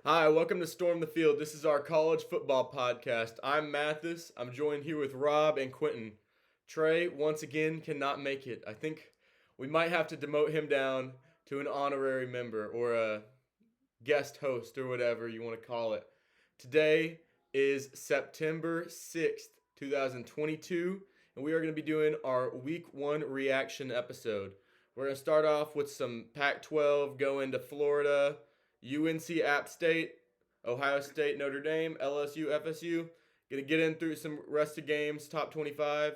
Hi, welcome to Storm the Field. This is our college football podcast. I'm Mathis. I'm joined here with Rob and Quentin. Trey, once again, cannot make it. I think we might have to demote him down to an honorary member or a guest host or whatever you want to call it. Today is September 6th, 2022, and we are going to be doing our week one reaction episode. We're going to start off with some Pac 12, go into Florida, UNC App State, Ohio State, Notre Dame, LSU, FSU. Going to get in through some rest of games, top 25.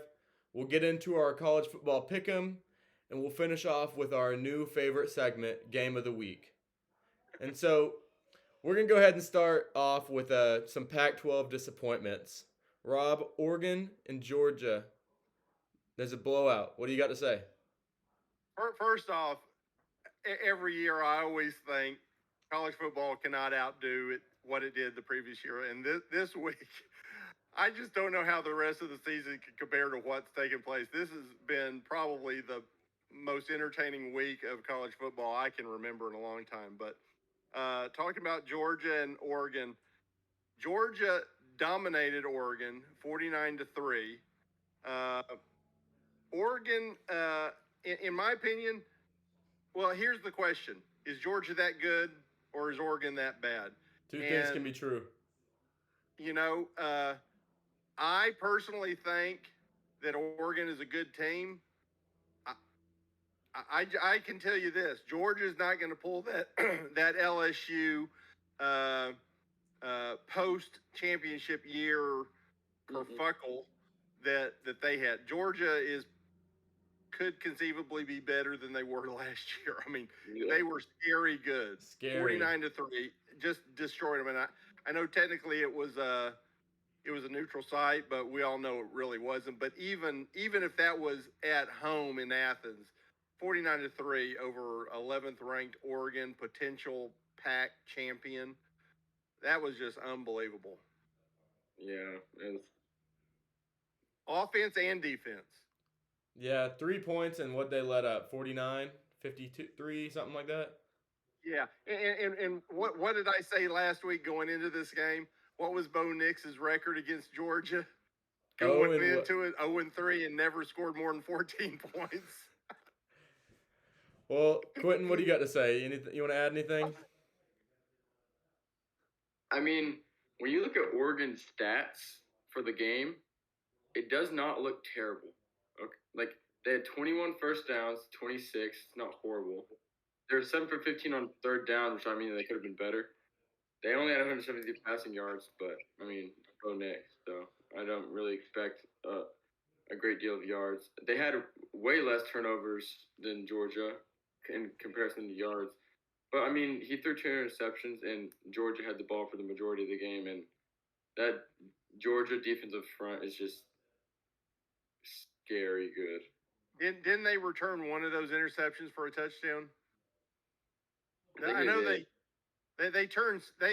We'll get into our college football pick'em, and we'll finish off with our new favorite segment, Game of the Week. And so we're going to go ahead and start off with some Pac 12 disappointments. Rob, Oregon and Georgia. There's a blowout. What do you got to say? First off, every year I always think college football cannot outdo what it did the previous year. And this week, I just don't know how the rest of the season can compare to what's taken place. This has been probably the most entertaining week of college football I can remember in a long time. But talking about Georgia and Oregon, Georgia dominated Oregon 49-3. Uh, Oregon, in my opinion, well, here's the question: is Georgia that good, or is Oregon that bad? Two things can be true. You know, I personally think that Oregon is a good team. I can tell you this: Georgia's not going to pull that that LSU post championship year kerfuckle that they had. Georgia could conceivably be better than they were last year. I mean, they were scary good. Scary. 49-3, just destroyed them. And I know technically it was a neutral site, but we all know it really wasn't. But even if that was at home in Athens, 49-3 over 11th ranked Oregon, potential Pac champion, that was just unbelievable. Yeah, offense and defense. Yeah, 3 points and what they let up 49, 53, something like that. Yeah, and what did I say last week going into this game? What was Bo Nix's record against Georgia? Going into it 0-3 and never scored more than 14 points. Well, Quentin, what do you got to say? Anything, you want to add anything? I mean, when you look at Oregon's stats for the game, it does not look terrible. Okay, like they had 21 first downs, 26. It's not horrible. They were 7 for 15 on third down, which I mean they could have been better. They only had 170 passing yards, but I mean, go next. So I don't really expect a great deal of yards. They had way less turnovers than Georgia in comparison to yards. But I mean, he threw 2 interceptions, and Georgia had the ball for the majority of the game, and that Georgia defensive front is just scary good. Didn't they return one of those interceptions for a touchdown? I know they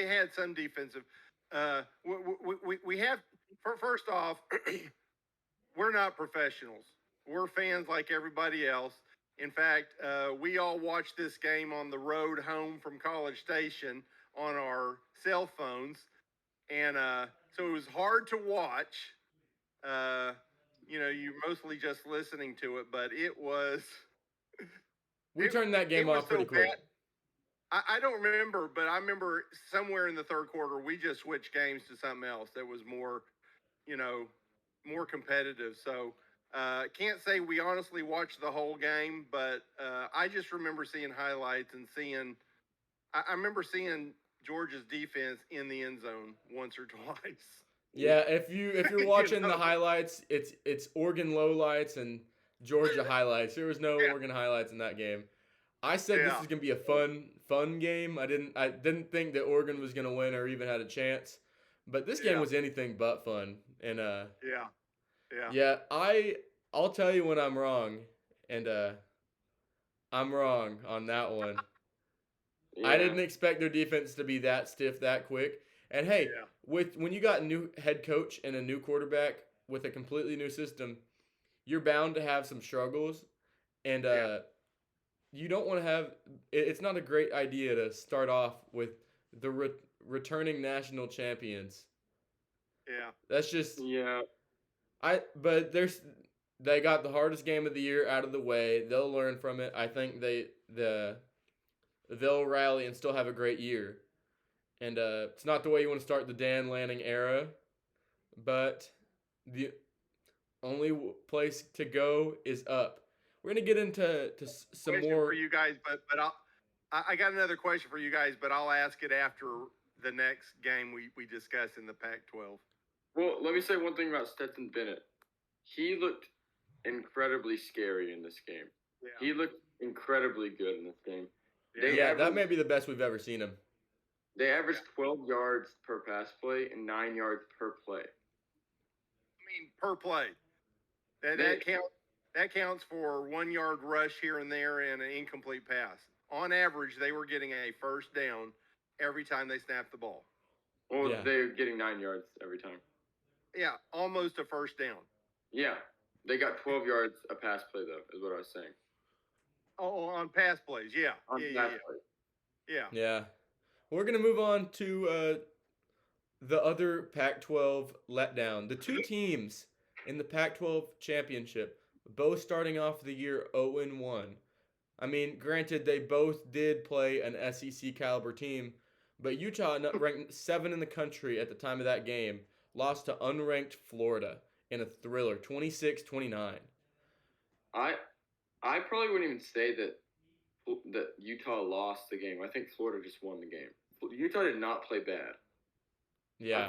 had some defensive. We have first off, we're not professionals. We're fans like everybody else. In fact, we all watched this game on the road home from College Station on our cell phones, and so it was hard to watch. You're mostly just listening to it, but it was. We turned that game off pretty quick. I don't remember, but I remember somewhere in the third quarter we just switched games to something else that was more, more competitive. So can't say we honestly watched the whole game, but I just remember seeing highlights and seeing. I remember seeing Georgia's defense in the end zone once or twice. Yeah, if you're watching the highlights, it's Oregon lowlights and Georgia highlights. There was no Oregon highlights in that game. I said this is gonna be a fun game. I didn't think that Oregon was gonna win or even had a chance, but this game was anything but fun. And I'll tell you when I'm wrong, and I'm wrong on that one. Yeah. I didn't expect their defense to be that stiff that quick. And hey, when you got a new head coach and a new quarterback with a completely new system, you're bound to have some struggles, and you don't want to have. It's not a great idea to start off with the returning national champions. Yeah. That's just Yeah. But they got the hardest game of the year out of the way. They'll learn from it. I think they'll rally and still have a great year. And it's not the way you want to start the Dan Lanning era, but the only place to go is up. We're gonna get into some Question more. for you guys, but I got another question for you guys, but I'll ask it after the next game we discuss in the Pac-12. Well, let me say one thing about Stetson Bennett. He looked incredibly scary in this game. Yeah. He looked incredibly good in this game. Yeah, that may be the best we've ever seen him. They averaged 12 yards per pass play and 9 yards per play. I mean, per play. That counts for 1 yard rush here and there and an incomplete pass. On average, they were getting a first down every time they snapped the ball. Well, they're getting 9 yards every time. Yeah, almost a first down. Yeah, they got 12 yards a pass play though, is what I was saying. Oh, on pass plays, yeah. On pass plays. Yeah. Yeah. We're gonna move on to the other Pac-12 letdown. The two teams in the Pac-12 Championship, both starting off the year 0-1. I mean, granted, they both did play an SEC caliber team, but Utah, ranked 7 in the country at the time of that game, lost to unranked Florida in a thriller, 26-29. I probably wouldn't even say that Utah lost the game. I think Florida just won the game. Utah did not play bad. Yeah. I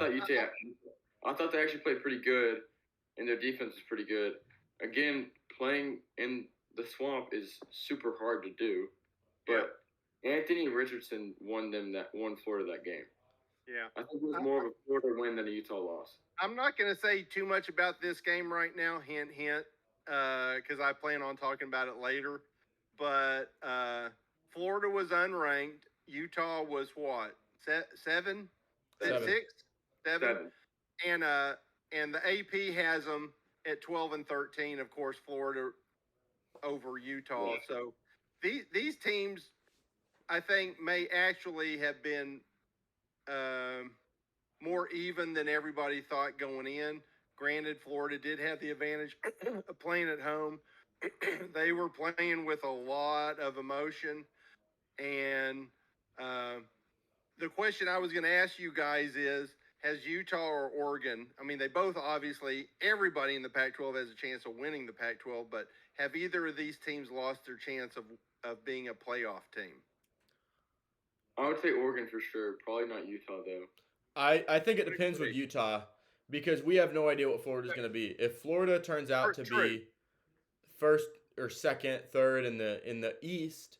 thought they actually played pretty good, and their defense was pretty good. Again, playing in the swamp is super hard to do, but Anthony Richardson won Florida that game. Yeah. I think it was more of a Florida win than a Utah loss. I'm not going to say too much about this game right now, hint, because I plan on talking about it later. But Florida was unranked. Utah was what? Seven? 6? 7? And the AP has them at 12 and 13. Of course, Florida over Utah. Yeah. So these teams, I think, may actually have been more even than everybody thought going in. Granted, Florida did have the advantage of playing at home. They were playing with a lot of emotion. And the question I was going to ask you guys is, has Utah or Oregon, I mean, they both obviously, everybody in the Pac-12 has a chance of winning the Pac-12, but have either of these teams lost their chance of being a playoff team? I would say Oregon for sure. Probably not Utah, though. I think it depends with Utah because we have no idea what Florida's going to be. If Florida turns out to be first or second, third in the East,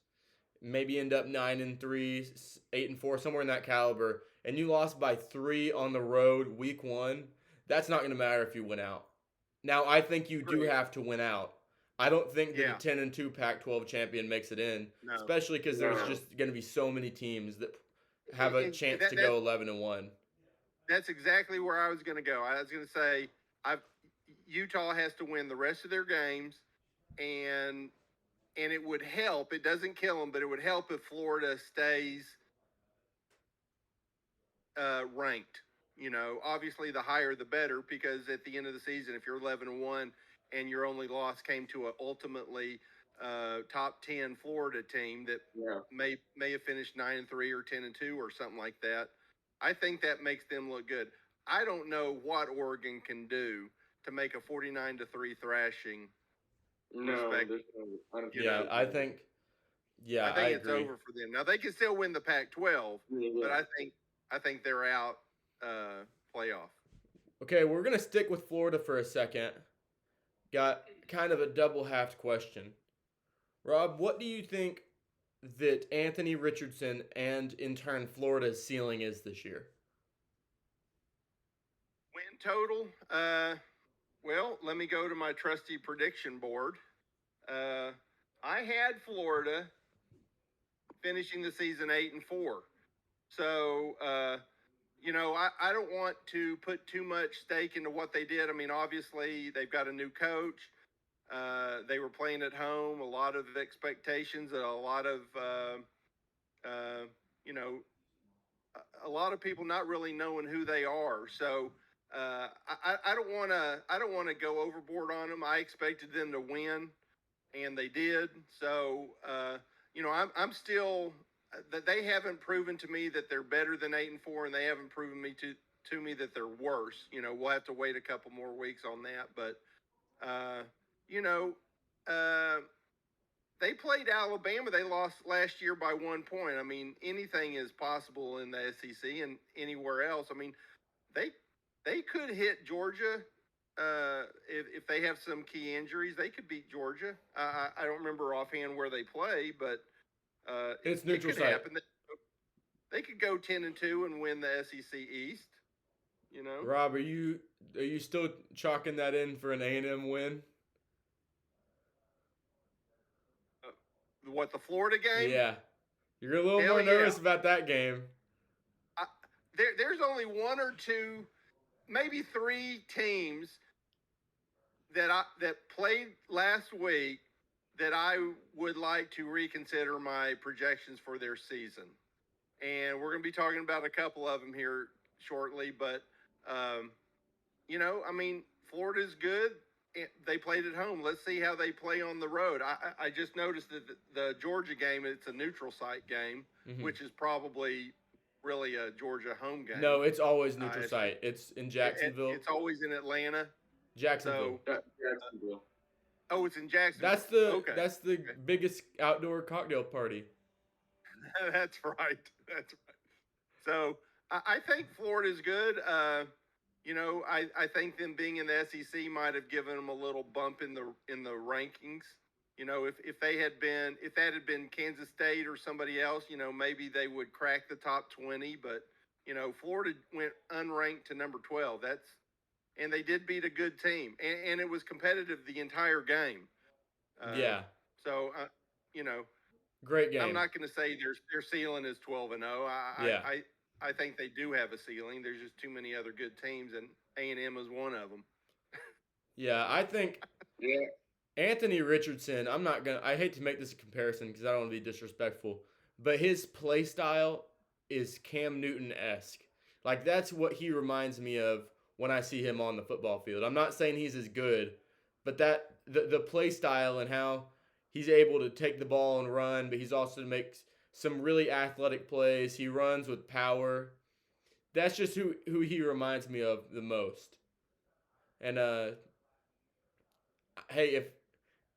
maybe end up 9-3, 8-4, somewhere in that caliber, and you lost by 3 on the road week 1, that's not going to matter if you win out. Now, I think you do have to win out. I don't think that a 10-2 Pac-12 champion makes it in, especially because there's just going to be so many teams that have a chance to go 11-1. That's exactly where I was going to go. I was going to say Utah has to win the rest of their games, and it would help. It doesn't kill them, but it would help if Florida stays ranked. You know, obviously the higher the better, because at the end of the season, if you're 11-1 and your only loss came to a ultimately top 10 Florida team that may have finished 9-3 or 10-2 or something like that, I think that makes them look good. I don't know what Oregon can do to make a 49-3 thrashing. I think it's over for them. Now they can still win the Pac-12, but I think they're out playoff. Okay, we're gonna stick with Florida for a second. Got kind of a double-halved question. Rob, what do you think that Anthony Richardson and, in turn, Florida's ceiling is this year? Win total? Well, let me go to my trusty prediction board. I had Florida finishing the season 8-4. So, I don't want to put too much stake into what they did. I mean, obviously, they've got a new coach. They were playing at home, a lot of expectations, a lot of, a lot of people not really knowing who they are. So I don't want to go overboard on them. I expected them to win, and they did. So I'm still that they haven't proven to me that they're better than 8-4, and they haven't proven to me that they're worse. We'll have to wait a couple more weeks on that, but uh, you know. Uh, they played Alabama. They lost last year by 1 point. I mean, anything is possible in the SEC and anywhere else. I mean, they they could hit Georgia if they have some key injuries. They could beat Georgia. I don't remember offhand where they play, but It's it neutral could site. happen. They could go 10-2 and win the SEC East. Rob, are you still chalking that in for an A&M win? What, the Florida game? Yeah. You're a little Hell more nervous yeah. about that game. There's only one or two, maybe three teams that played last week that I would like to reconsider my projections for their season. And we're going to be talking about a couple of them here shortly. But, I mean, Florida's good. They played at home. Let's see how they play on the road. I just noticed that the Georgia game, it's a neutral site game, which is probably really a Georgia home game. No, it's always neutral site. It's in Jacksonville. It's always in Atlanta. Jacksonville. Jacksonville. Oh, it's in Jacksonville. That's the biggest outdoor cocktail party. That's right. That's right. So I think Florida's good. I think them being in the SEC might have given them a little bump in the rankings. If that had been Kansas State or somebody else, maybe they would crack the top 20. But Florida went unranked to number 12. And they did beat a good team, and it was competitive the entire game. Yeah. So great game. I'm not going to say their ceiling is 12-0. I think they do have a ceiling. There's just too many other good teams, and A&M is one of them. Yeah, I think Anthony Richardson, I hate to make this a comparison because I don't want to be disrespectful, but his play style is Cam Newton-esque. Like, that's what he reminds me of when I see him on the football field. I'm not saying he's as good, but the play style and how he's able to take the ball and run, but he's also makes some really athletic plays. He runs with power. That's just who he reminds me of the most. And hey,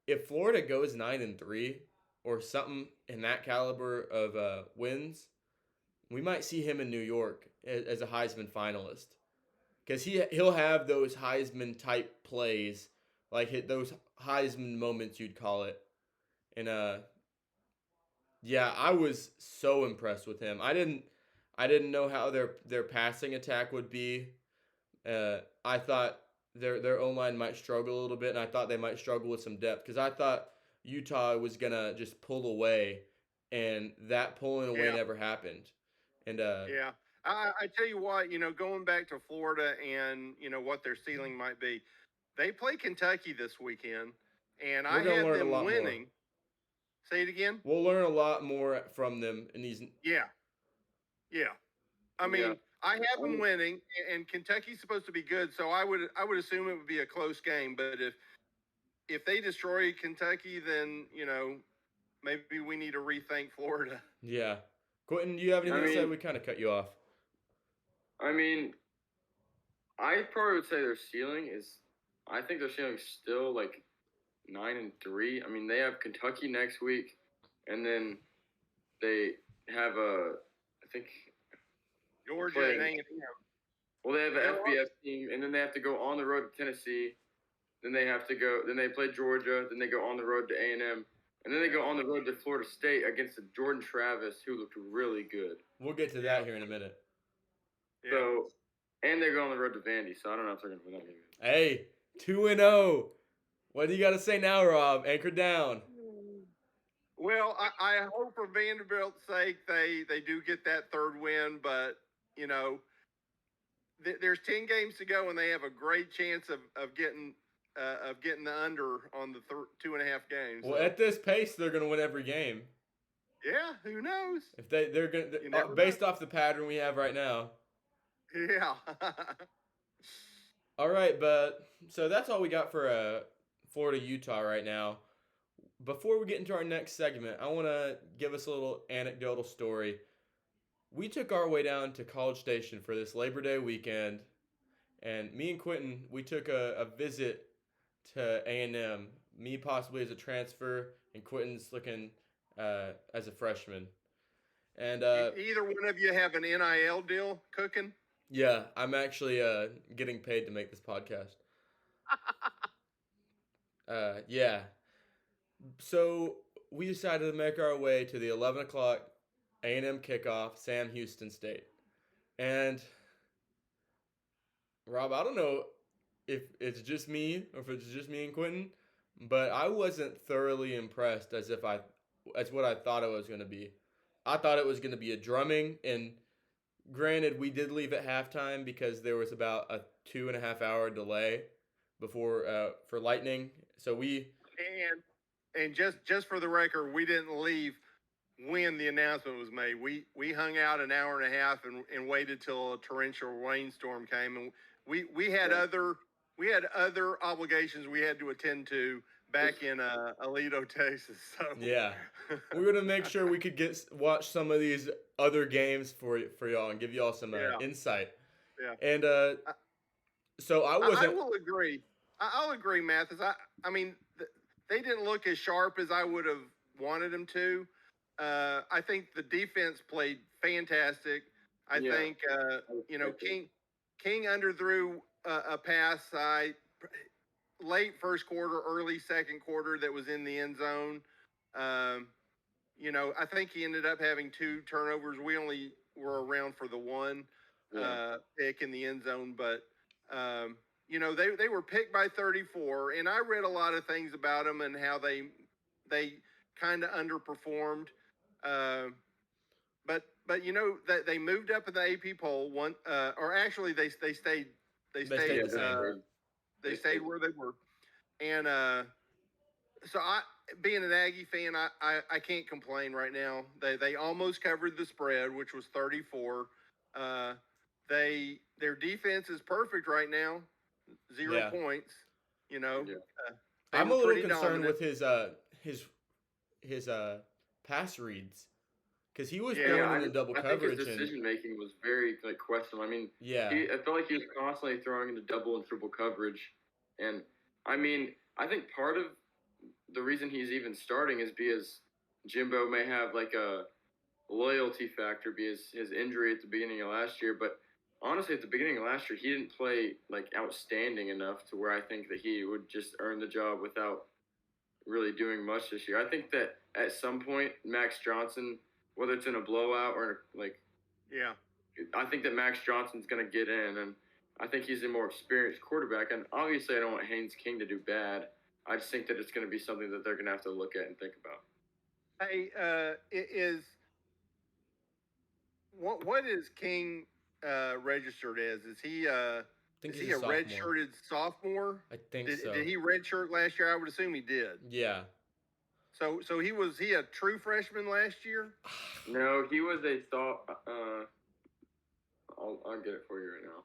if Florida goes 9-3 or something in that caliber of wins, we might see him in New York as a Heisman finalist. Because he'll have those Heisman type plays, like hit those Heisman moments you'd call it. And yeah, I was so impressed with him. I didn't know how their passing attack would be. I thought their O-line might struggle a little bit, and I thought they might struggle with some depth because I thought Utah was gonna just pull away, and that pulling away never happened. And yeah, I tell you what, going back to Florida and what their ceiling might be, they play Kentucky this weekend, and I had them winning. More. Say it again. We'll learn a lot more from them in these. Yeah. I mean, I have them winning, and Kentucky's supposed to be good, so I would assume it would be a close game. But if they destroy Kentucky, then maybe we need to rethink Florida. Yeah, Quentin, do you have anything to say? We kind of cut you off. I mean, I probably would say their ceiling is. I think their ceiling is still like 9-3. I mean, they have Kentucky next week, and then they have I think Georgia and A&M. Well, they have an FBS team, and then they have to go on the road to Tennessee. Then they play Georgia. Then they go on the road to A&M, and then they go on the road to Florida State against Jordan Travis, who looked really good. We'll get to that here in a minute. Yeah. So, and they go on the road to Vandy. So I don't know if they're going to win that game. Hey, 2-0. What do you got to say now, Rob? Anchor down. Well, I hope for Vanderbilt's sake they do get that third win, but there's 10 games to go, and they have a great chance of getting the under on the 2.5 games. Well, at this pace, they're going to win every game. Yeah, who knows? If they're gonna You never based off the pattern we have right now. Yeah. All right, but so that's all we got for Florida Utah right now. Before we get into our next segment, I want to give us a little anecdotal story. We took our way down to College Station for this Labor Day weekend, and me and Quentin, we took a visit to A&M. Me possibly as a transfer, and Quentin's looking as a freshman. And Either one of you have an NIL deal cooking? yeah, I'm actually getting paid to make this podcast. Yeah. So we decided to make our way to the 11 o'clock A&M kickoff, Sam Houston State. And Rob, I don't know if it's just me or if it's just me and Quentin, but I wasn't thoroughly impressed as what I thought it was going to be. I thought it was going to be a drumming, and granted, we did leave at halftime because there was about a 2.5 hour delay before for lightning. So we And just for the record, we didn't leave when the announcement was made. We hung out an hour and a half and waited till a torrential rainstorm came, and we had other obligations we had to attend to back in Aledo, Texas. So yeah, we're gonna make sure we could watch some of these other games for y'all and give y'all some insight. Yeah. And so I wasn't. I will agree. I'll agree, Mathis. I mean, they didn't look as sharp as I would have wanted them to. I think the defense played fantastic. I think King underthrew a pass late first quarter, early second quarter that was in the end zone. I think he ended up having 2 turnovers. We only were around for the one pick in the end zone, but they were picked by 34, and I read a lot of things about them and how they kind of underperformed. But that they moved up in the AP poll or actually they stayed where they were, and so being an Aggie fan, I can't complain right now. They almost covered the spread, which was 34. Their defense is perfect right now, 0 points. I'm a little concerned with his pass reads. Because he was throwing in the double coverage. I think his decision making was very questionable. I mean, I felt like he was constantly throwing into double and triple coverage, and I mean, I think part of the reason he's even starting is because Jimbo may have like a loyalty factor because his injury at the beginning of last year. But honestly, at the beginning of last year, he didn't play like outstanding enough to where I think that he would just earn the job without really doing much this year. I think that at some point, Max Johnson, whether it's in a blowout or I think that Max Johnson's going to get in, and I think he's a more experienced quarterback. And obviously, I don't want Haynes King to do bad. I just think that it's going to be something that they're going to have to look at and think about. Hey, what is King registered as? Is he a redshirted sophomore? I think so. Did he redshirt last year? I would assume he did. Yeah. So he a true freshman last year? No, he was a I'll get it for you right now.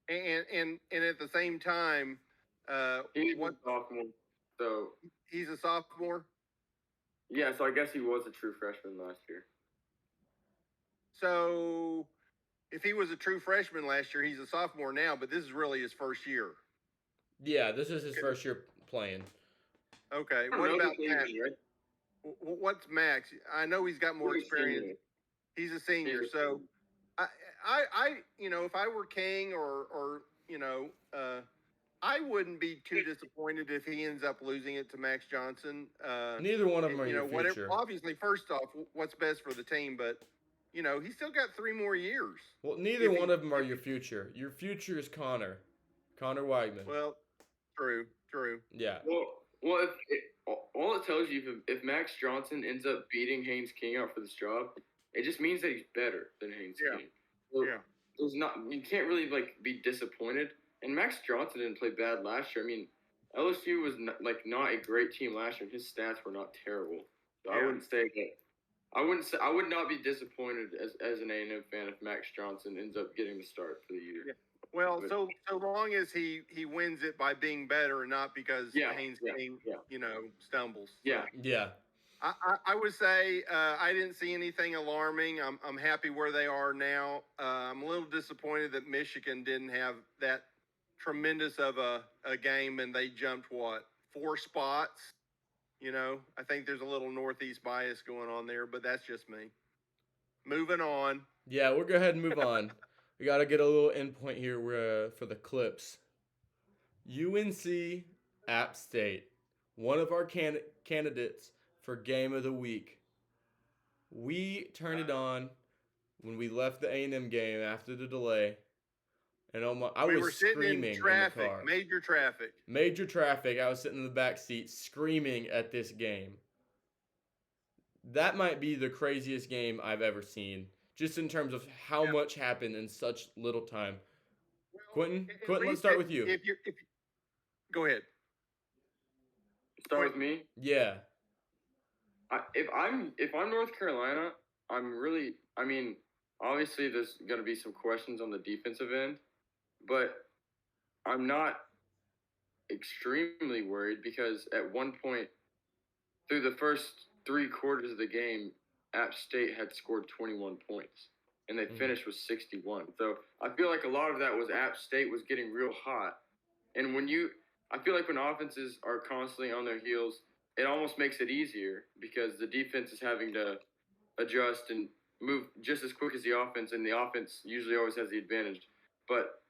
And at the same time, he's a sophomore. So he's a sophomore. Yeah, so I guess he was a true freshman last year. So if he was a true freshman last year, he's a sophomore now. But this is really his first year. Yeah, this is his first year playing. Okay, what about Max? What's Max? I know he's got more experience. He's a senior, so I if I were King or I wouldn't be too disappointed if he ends up losing it to Max Johnson. Neither one of them are your future. Obviously, first off, what's best for the team, but he's still got 3 more years. Well, neither one of them are your future. Your future is Connor Weigman. Well, true. Yeah. Well, all it tells you, if Max Johnson ends up beating Haynes King out for this job, it just means that he's better than Haynes King. So you can't really be disappointed. And Max Johnson didn't play bad last year. I mean, LSU was not a great team last year, and his stats were not terrible. So I wouldn't say that. I would not be disappointed as an A&M fan if Max Johnson ends up getting the start for the year. Yeah. Well, But, so long as he wins it by being better and not because Haynes King, stumbles. Yeah. Yeah. I would say I didn't see anything alarming. I'm happy where they are now. I'm a little disappointed that Michigan didn't have that tremendous of a game, and they jumped 4 spots. I think there's a little Northeast bias going on there, but that's just me. Moving on. Yeah, we'll go ahead and move on. We got to get a little endpoint here for the clips. UNC App State, one of our candidates for Game of the Week. We turned it on when we left the A&M game after the delay. And I we was were sitting screaming in traffic, in the car. major traffic. Major traffic. I was sitting in the back seat screaming at this game. That might be the craziest game I've ever seen, just in terms of how much happened in such little time. Well, Quentin, let's start with you. Go ahead. Start with me? Yeah. If I'm North Carolina, obviously there's going to be some questions on the defensive end, but I'm not extremely worried because at one point through the first 3 quarters of the game, App State had scored 21 points and they finished with 61. So I feel like a lot of that was App State was getting real hot. And I feel like when offenses are constantly on their heels, it almost makes it easier because the defense is having to adjust and move just as quick as the offense, and the offense usually always has the advantage. But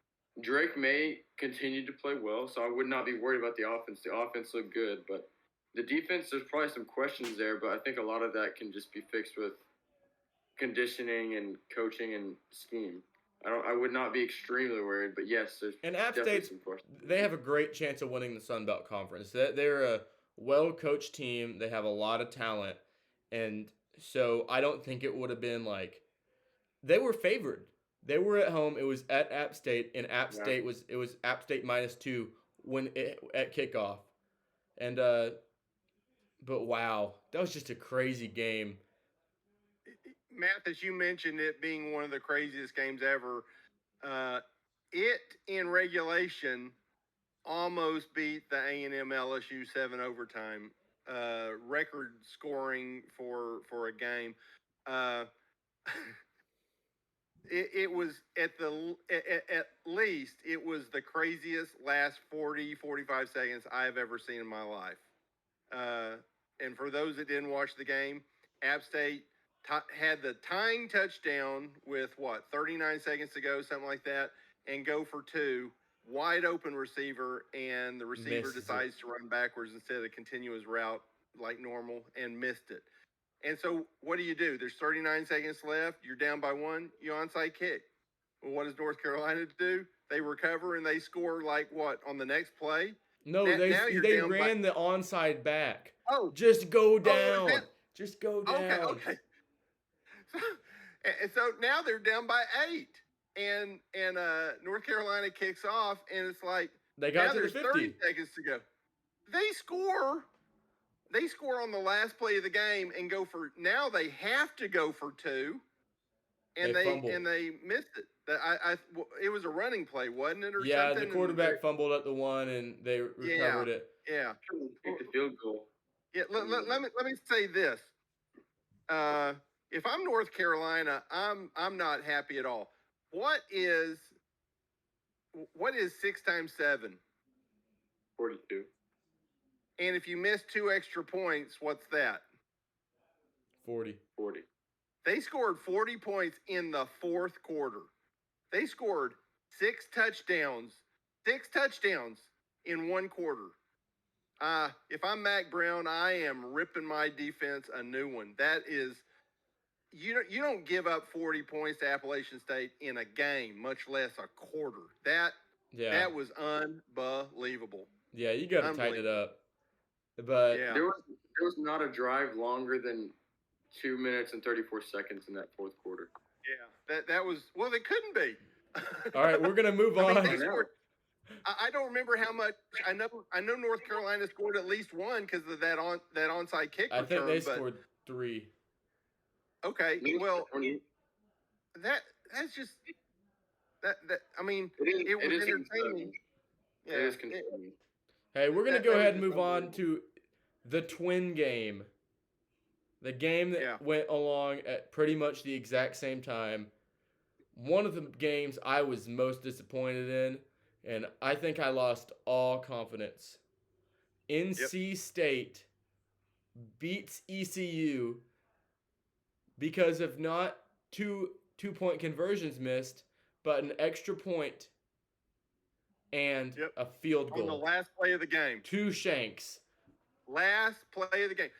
Drake May continued to play well, so I would not be worried about the offense. The offense looked good, but the defense, there's probably some questions there, but I think a lot of that can just be fixed with conditioning and coaching and scheme. I would not be extremely worried, but yes, there's App definitely some questions. They have a great chance of winning the Sun Belt Conference. They're a well-coached team. They have a lot of talent, and so I don't think it would have been like they were favored. They were at home. It was at App State, and App State was App State -2 at kickoff, and but wow, that was just a crazy game. Matt, as you mentioned it being one of the craziest games ever, it in regulation almost beat the A&M LSU 7 overtime record scoring for a game. It was at least it was the craziest last 40-45 seconds I've ever seen in my life. And for those that didn't watch the game, App State had the tying touchdown with 39 seconds to go, something like that, and go for 2, wide open receiver, and the receiver decides to run backwards instead of a continuous route like normal and missed it. And so what do? There's 39 seconds left. You're down by 1. You onside kick. Well, what does North Carolina do? They recover and they score on the next play? No, they ran the onside back. Oh, just go down. Just go down. Okay. So now they're down by 8, and North Carolina kicks off, and it's like they got now to the 50. 30 seconds to go. They score on the last play of the game and go for. Now they have to go for 2, and they missed it. It was a running play, wasn't it, or something? The quarterback fumbled at the 1, and they recovered it. Yeah, kick the field goal. Yeah, let me say this. If I'm North Carolina, I'm not happy at all. What is 6 times 7? 42. And if you miss 2 extra points, what's that? 40. They scored 40 points in the 4th quarter. They scored 6 touchdowns in 1 quarter. If I'm Mac Brown, I am ripping my defense a new one. That is, you don't give up 40 points to Appalachian State in a game, much less a quarter. That was unbelievable. Yeah, you got to tighten it up. But there was not a drive longer than 2 minutes and 34 seconds in that 4th quarter. Yeah, that was they couldn't be. All right, we're gonna move on. I don't remember how much. I know North Carolina scored at least one because of that onside kick I return. think they scored 3. Okay, well, that's just that. I mean, it was entertaining. Yeah, it is concerning. Hey, we're gonna go ahead and move on to the twin game. The game that went along at pretty much the exact same time. One of the games I was most disappointed in, and I think I lost all confidence. NC State beats ECU because of not two-point conversions missed, but an extra point and a field goal. On the last play of the game. 2 shanks. Last play of the game.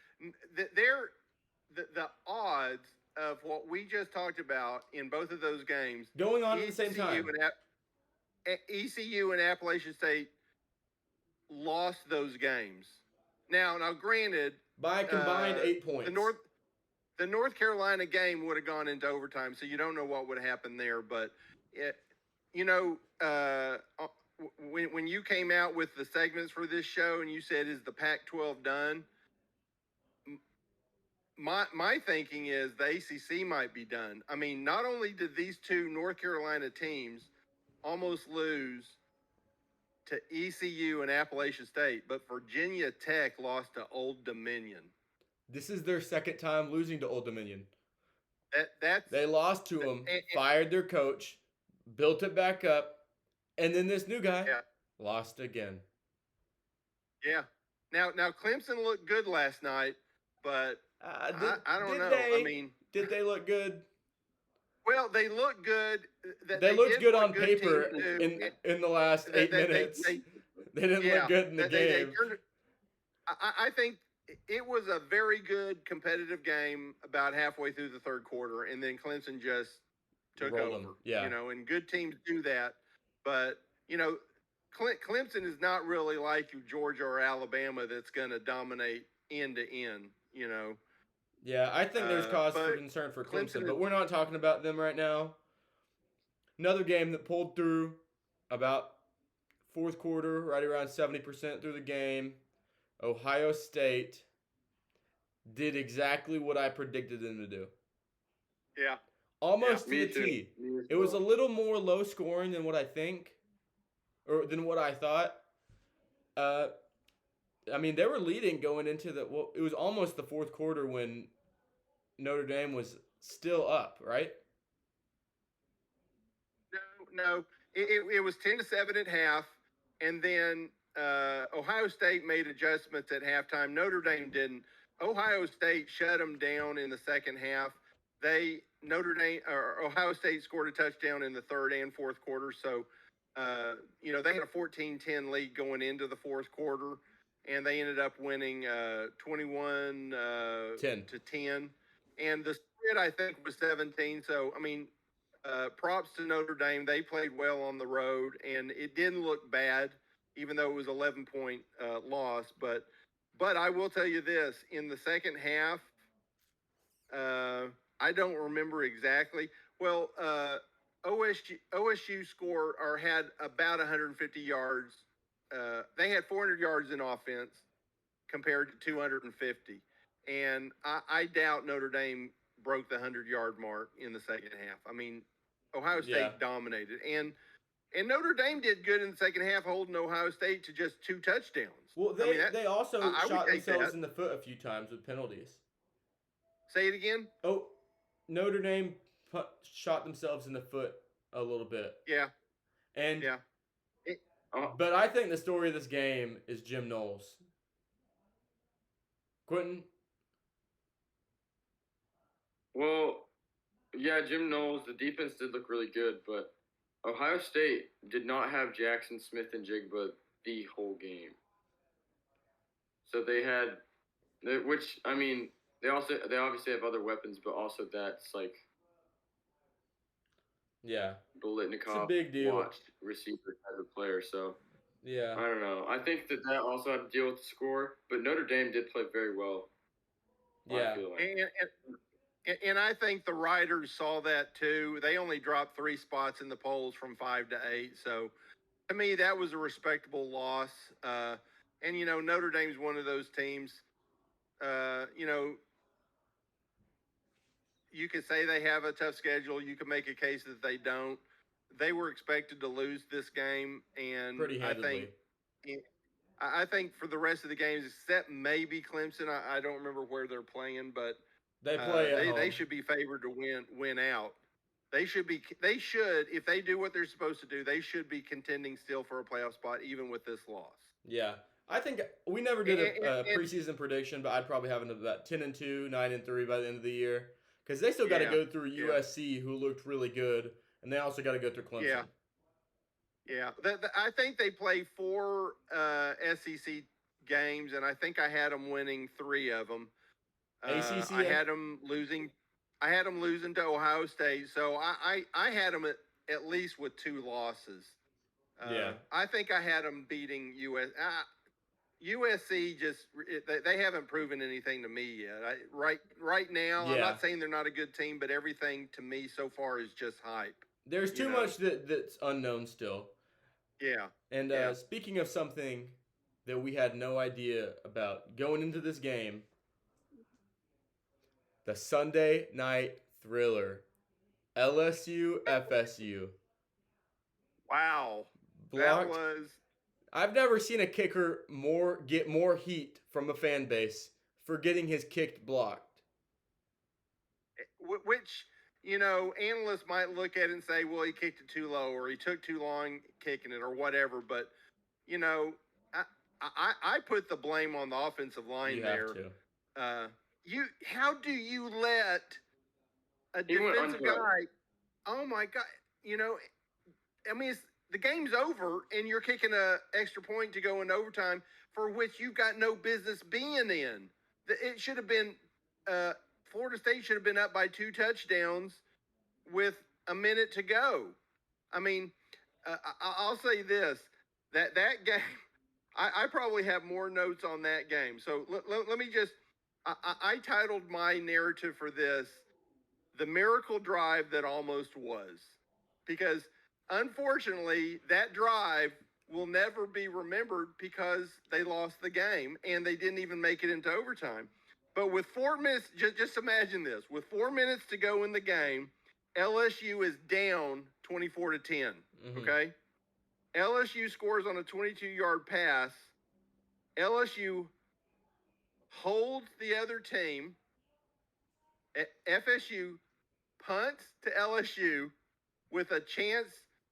The odds of what we just talked about in both of those games going on at the same time. ECU and Appalachian State lost those games. Now, granted, by a combined 8 points. The North Carolina game would have gone into overtime, so you don't know what would happen there. But when you came out with the segments for this show and you said, "Is the Pac-12 done?" My thinking is the ACC might be done. I mean, not only did these two North Carolina teams almost lose to ECU and Appalachian State, but Virginia Tech lost to Old Dominion. This is their second time losing to Old Dominion. They lost to them, fired their coach, built it back up, and then this new guy lost again. Yeah. Now Clemson looked good last night, but I don't know. Did they look good? Well, they looked good. They looked good on paper in the last 8 minutes. They didn't look good in the game. I think it was a very good competitive game about halfway through the third quarter, and then Clemson just took over. Yeah. And good teams do that. But, Clemson is not really like Georgia or Alabama that's going to dominate end to end, Yeah, I think there's cause for concern for Clemson, but we're not talking about them right now. Another game that pulled through about fourth quarter, right around 70% through the game. Ohio State did exactly what I predicted them to do. Yeah. Almost to the T. It was a little more low scoring than what I think, or than what I thought. They were leading going into it was almost the fourth quarter when Notre Dame was still up, right? No. It was 10-7 at half, and then Ohio State made adjustments at halftime. Notre Dame didn't. Ohio State shut them down in the second half. Ohio State scored a touchdown in the third and fourth quarter, so they had a 14-10 lead going into the fourth quarter, and they ended up winning 21 to 10. And the spread, I think, was 17. So, props to Notre Dame. They played well on the road, and it didn't look bad, even though it was 11-point loss. But I will tell you this: in the second half, I don't remember exactly. Well, OSU scored or had about 150 yards. They had 400 yards in offense compared to 250. And I doubt Notre Dame broke the 100-yard mark in the second half. Ohio State dominated. And Notre Dame did good in the second half, holding Ohio State to just 2 touchdowns. Well, they also shot themselves in the foot a few times with penalties. Say it again? Oh, Notre Dame shot themselves in the foot a little bit. Yeah. But I think the story of this game is Jim Knowles. Quentin? Well, yeah, Jim Knowles, the defense did look really good, but Ohio State did not have Jackson Smith and Jigba the whole game. So they had, they obviously have other weapons, but also that's like, Biletnikoff, it's a big deal. Watched receiver type of player, so yeah, I don't know. I think that also had to deal with the score, but Notre Dame did play very well. Yeah, and I think the writers saw that too. They only dropped 3 spots in the polls from 5 to 8, so to me, that was a respectable loss. And Notre Dame's one of those teams. You know, you could say they have a tough schedule. You could make a case that they don't. They were expected to lose this game, and Pretty handedly. I think for the rest of the games, except maybe Clemson, I don't remember where they're playing, but They play at home. they should be favored to win out. They should, if they do what they're supposed to do, they should be contending still for a playoff spot, even with this loss. Yeah. I think we never did a preseason prediction, but I'd probably have them about 10-2, 9-3 by the end of the year. Because they still got to go through USC, who looked really good, and they also got to go through Clemson. Yeah. I think they play 4 SEC games, and I think I had them winning 3 of them. ACC? I had them losing. I had them losing to Ohio State, so I had them at least with 2 losses. I think I had them beating USC. They haven't proven anything to me yet. Right now, I'm not saying they're not a good team, but everything to me so far is just hype. There's too much that's unknown still. Yeah. And speaking of something that we had no idea about going into this game, the Sunday night thriller, LSU FSU. Wow. Blocked. That was. I've never seen a kicker get more heat from a fan base for getting his kick blocked. Which, analysts might look at it and say, well, he kicked it too low or he took too long kicking it or whatever. But, I put the blame on the offensive line there. You have to. How do you let a defensive guy? Oh my God! The game's over, and you're kicking a extra point to go into overtime for which you've got no business being in. It should have been. Florida State should have been up by 2 touchdowns with a minute to go. I mean, I'll say this: that game. I probably have more notes on that game. So let me just. I titled my narrative for this, "The Miracle Drive That Almost Was," because unfortunately that drive will never be remembered because they lost the game and they didn't even make it into overtime. But with 4 minutes, just imagine this, with 4 minutes to go in the game, LSU is down 24-10, okay? LSU scores on a 22-yard pass. LSU holds the other team. FSU punts to LSU with a chance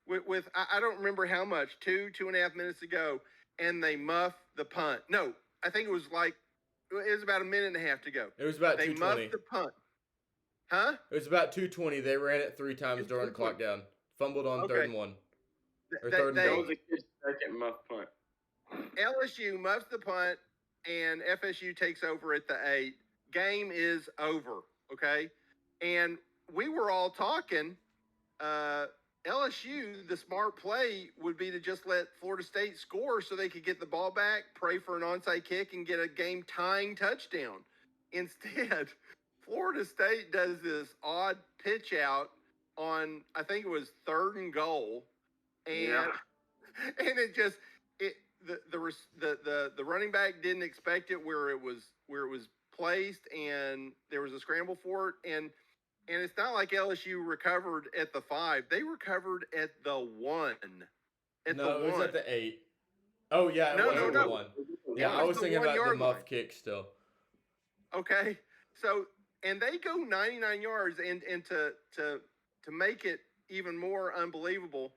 with I don't remember how much, 2.5 minutes to go, and they muff the punt. No, I think it was about a minute and a half to go. It was about 2:20. They muffed the punt. Huh? It was about 2:20. They ran it 3 times during the clock down. Fumbled on 3rd and 1. Or 3rd and 1. That was a kid's second muff punt. LSU muffs the punt, and FSU takes over at the 8. Game is over, okay? And we were all talking, LSU, the smart play would be to just let Florida State score so they could get the ball back, pray for an onside kick, and get a game-tying touchdown. Instead, Florida State does this odd pitch out on, I think it was 3rd and goal, and it just the running back didn't expect it where it was placed, and there was a scramble for it, and it's not like LSU recovered at the 5. They recovered at the 1. It was at the 8. Oh, yeah, it was at the 1. Yeah, I was thinking about the muff kick still. Okay. So, and they go 99 yards, and to make it even more unbelievable,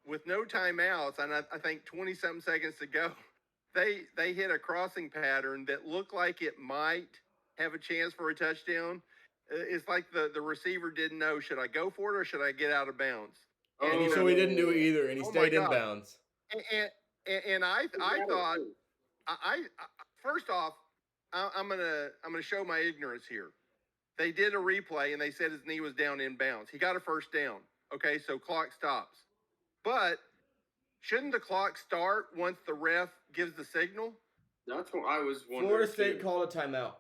with no timeouts, and I think 20-something seconds to go, they hit a crossing pattern that looked like it might have a chance for a touchdown. It's like the receiver didn't know, should I go for it or should I get out of bounds? And so he didn't do it either, and he stayed in bounds. And I thought, first off, I'm gonna show my ignorance here. They did a replay and they said his knee was down in bounds. He got a first down. Okay, so clock stops. But shouldn't the clock start once the ref gives the signal? That's what I was wondering. Florida State called a timeout.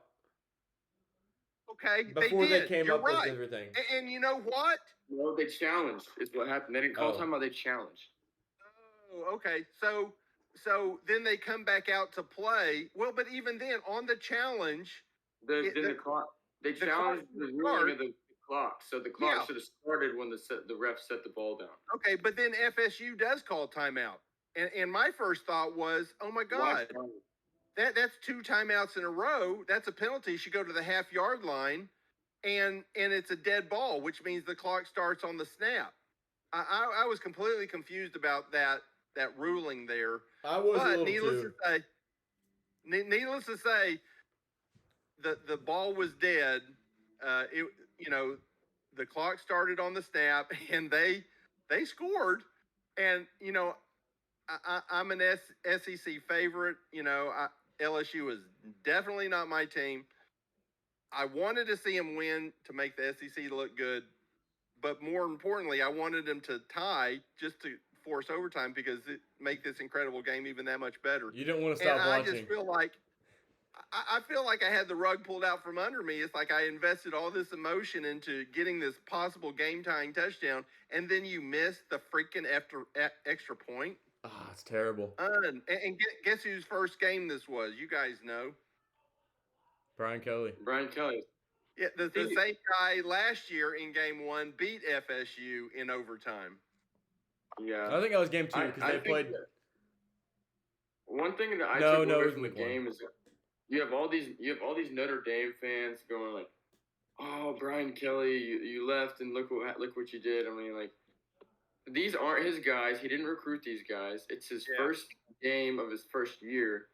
Okay, before they came You're up right. with everything. And you know what? No, they challenged is what happened. They didn't call timeout, they challenged. Oh, okay. So then they come back out to play. Well, but even then, on the challenge, The clock. They the challenged clock the would ruling start. of the clock, so the clock Yeah. should have started when the ref set the ball down. Okay, but then FSU does call timeout, and my first thought was, oh my Why God, that's 2 timeouts in a row. That's a penalty. You should go to the half-yard line, and it's a dead ball, which means the clock starts on the snap. I was completely confused about that ruling there. I was a But little too. needless to say, the ball was dead. It you know the clock started on the snap, and they scored, and I'm an SEC favorite. LSU is definitely not my team. I wanted to see him win to make the SEC look good, but more importantly, I wanted him to tie just to force overtime because it make this incredible game even that much better. You didn't want to And stop I watching. just feel like I feel like I had the rug pulled out from under me. It's like I invested all this emotion into getting this possible game tying touchdown, and then you miss the freaking extra point. Ah, it's terrible. And guess whose first game this was? You guys know. Brian Kelly. Brian Kelly. Yeah, the same guy last year in game 1 beat FSU in overtime. Yeah. I think that was game 2 because they played. One thing that I No, took it away was from the week 1. game is you have all these Notre Dame fans going like, "Oh, Brian Kelly, you left and look what you did." I mean, like, these aren't his guys. He didn't recruit these guys. It's his first game of his first year.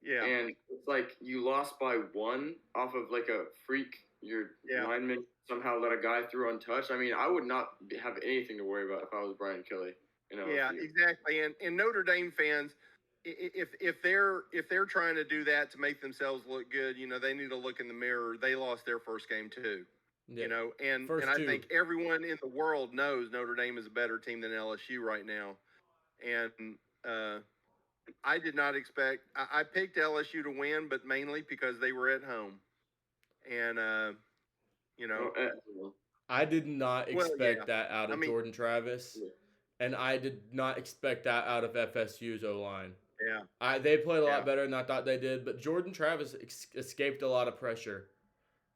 Yeah. And it's like you lost by 1 off of like a freak. Your lineman somehow let a guy through untouched. I mean, I would not have anything to worry about if I was Brian Kelly. Yeah, exactly. And Notre Dame fans, if they're trying to do that to make themselves look good, they need to look in the mirror. They lost their first game too. Yeah. And I think everyone in the world knows Notre Dame is a better team than LSU right now. And I did not expect. I picked LSU to win, but mainly because they were at home. And I did not expect that out of Jordan Travis, and I did not expect that out of FSU's O-line. Yeah, they played a lot better than I thought they did, but Jordan Travis escaped a lot of pressure.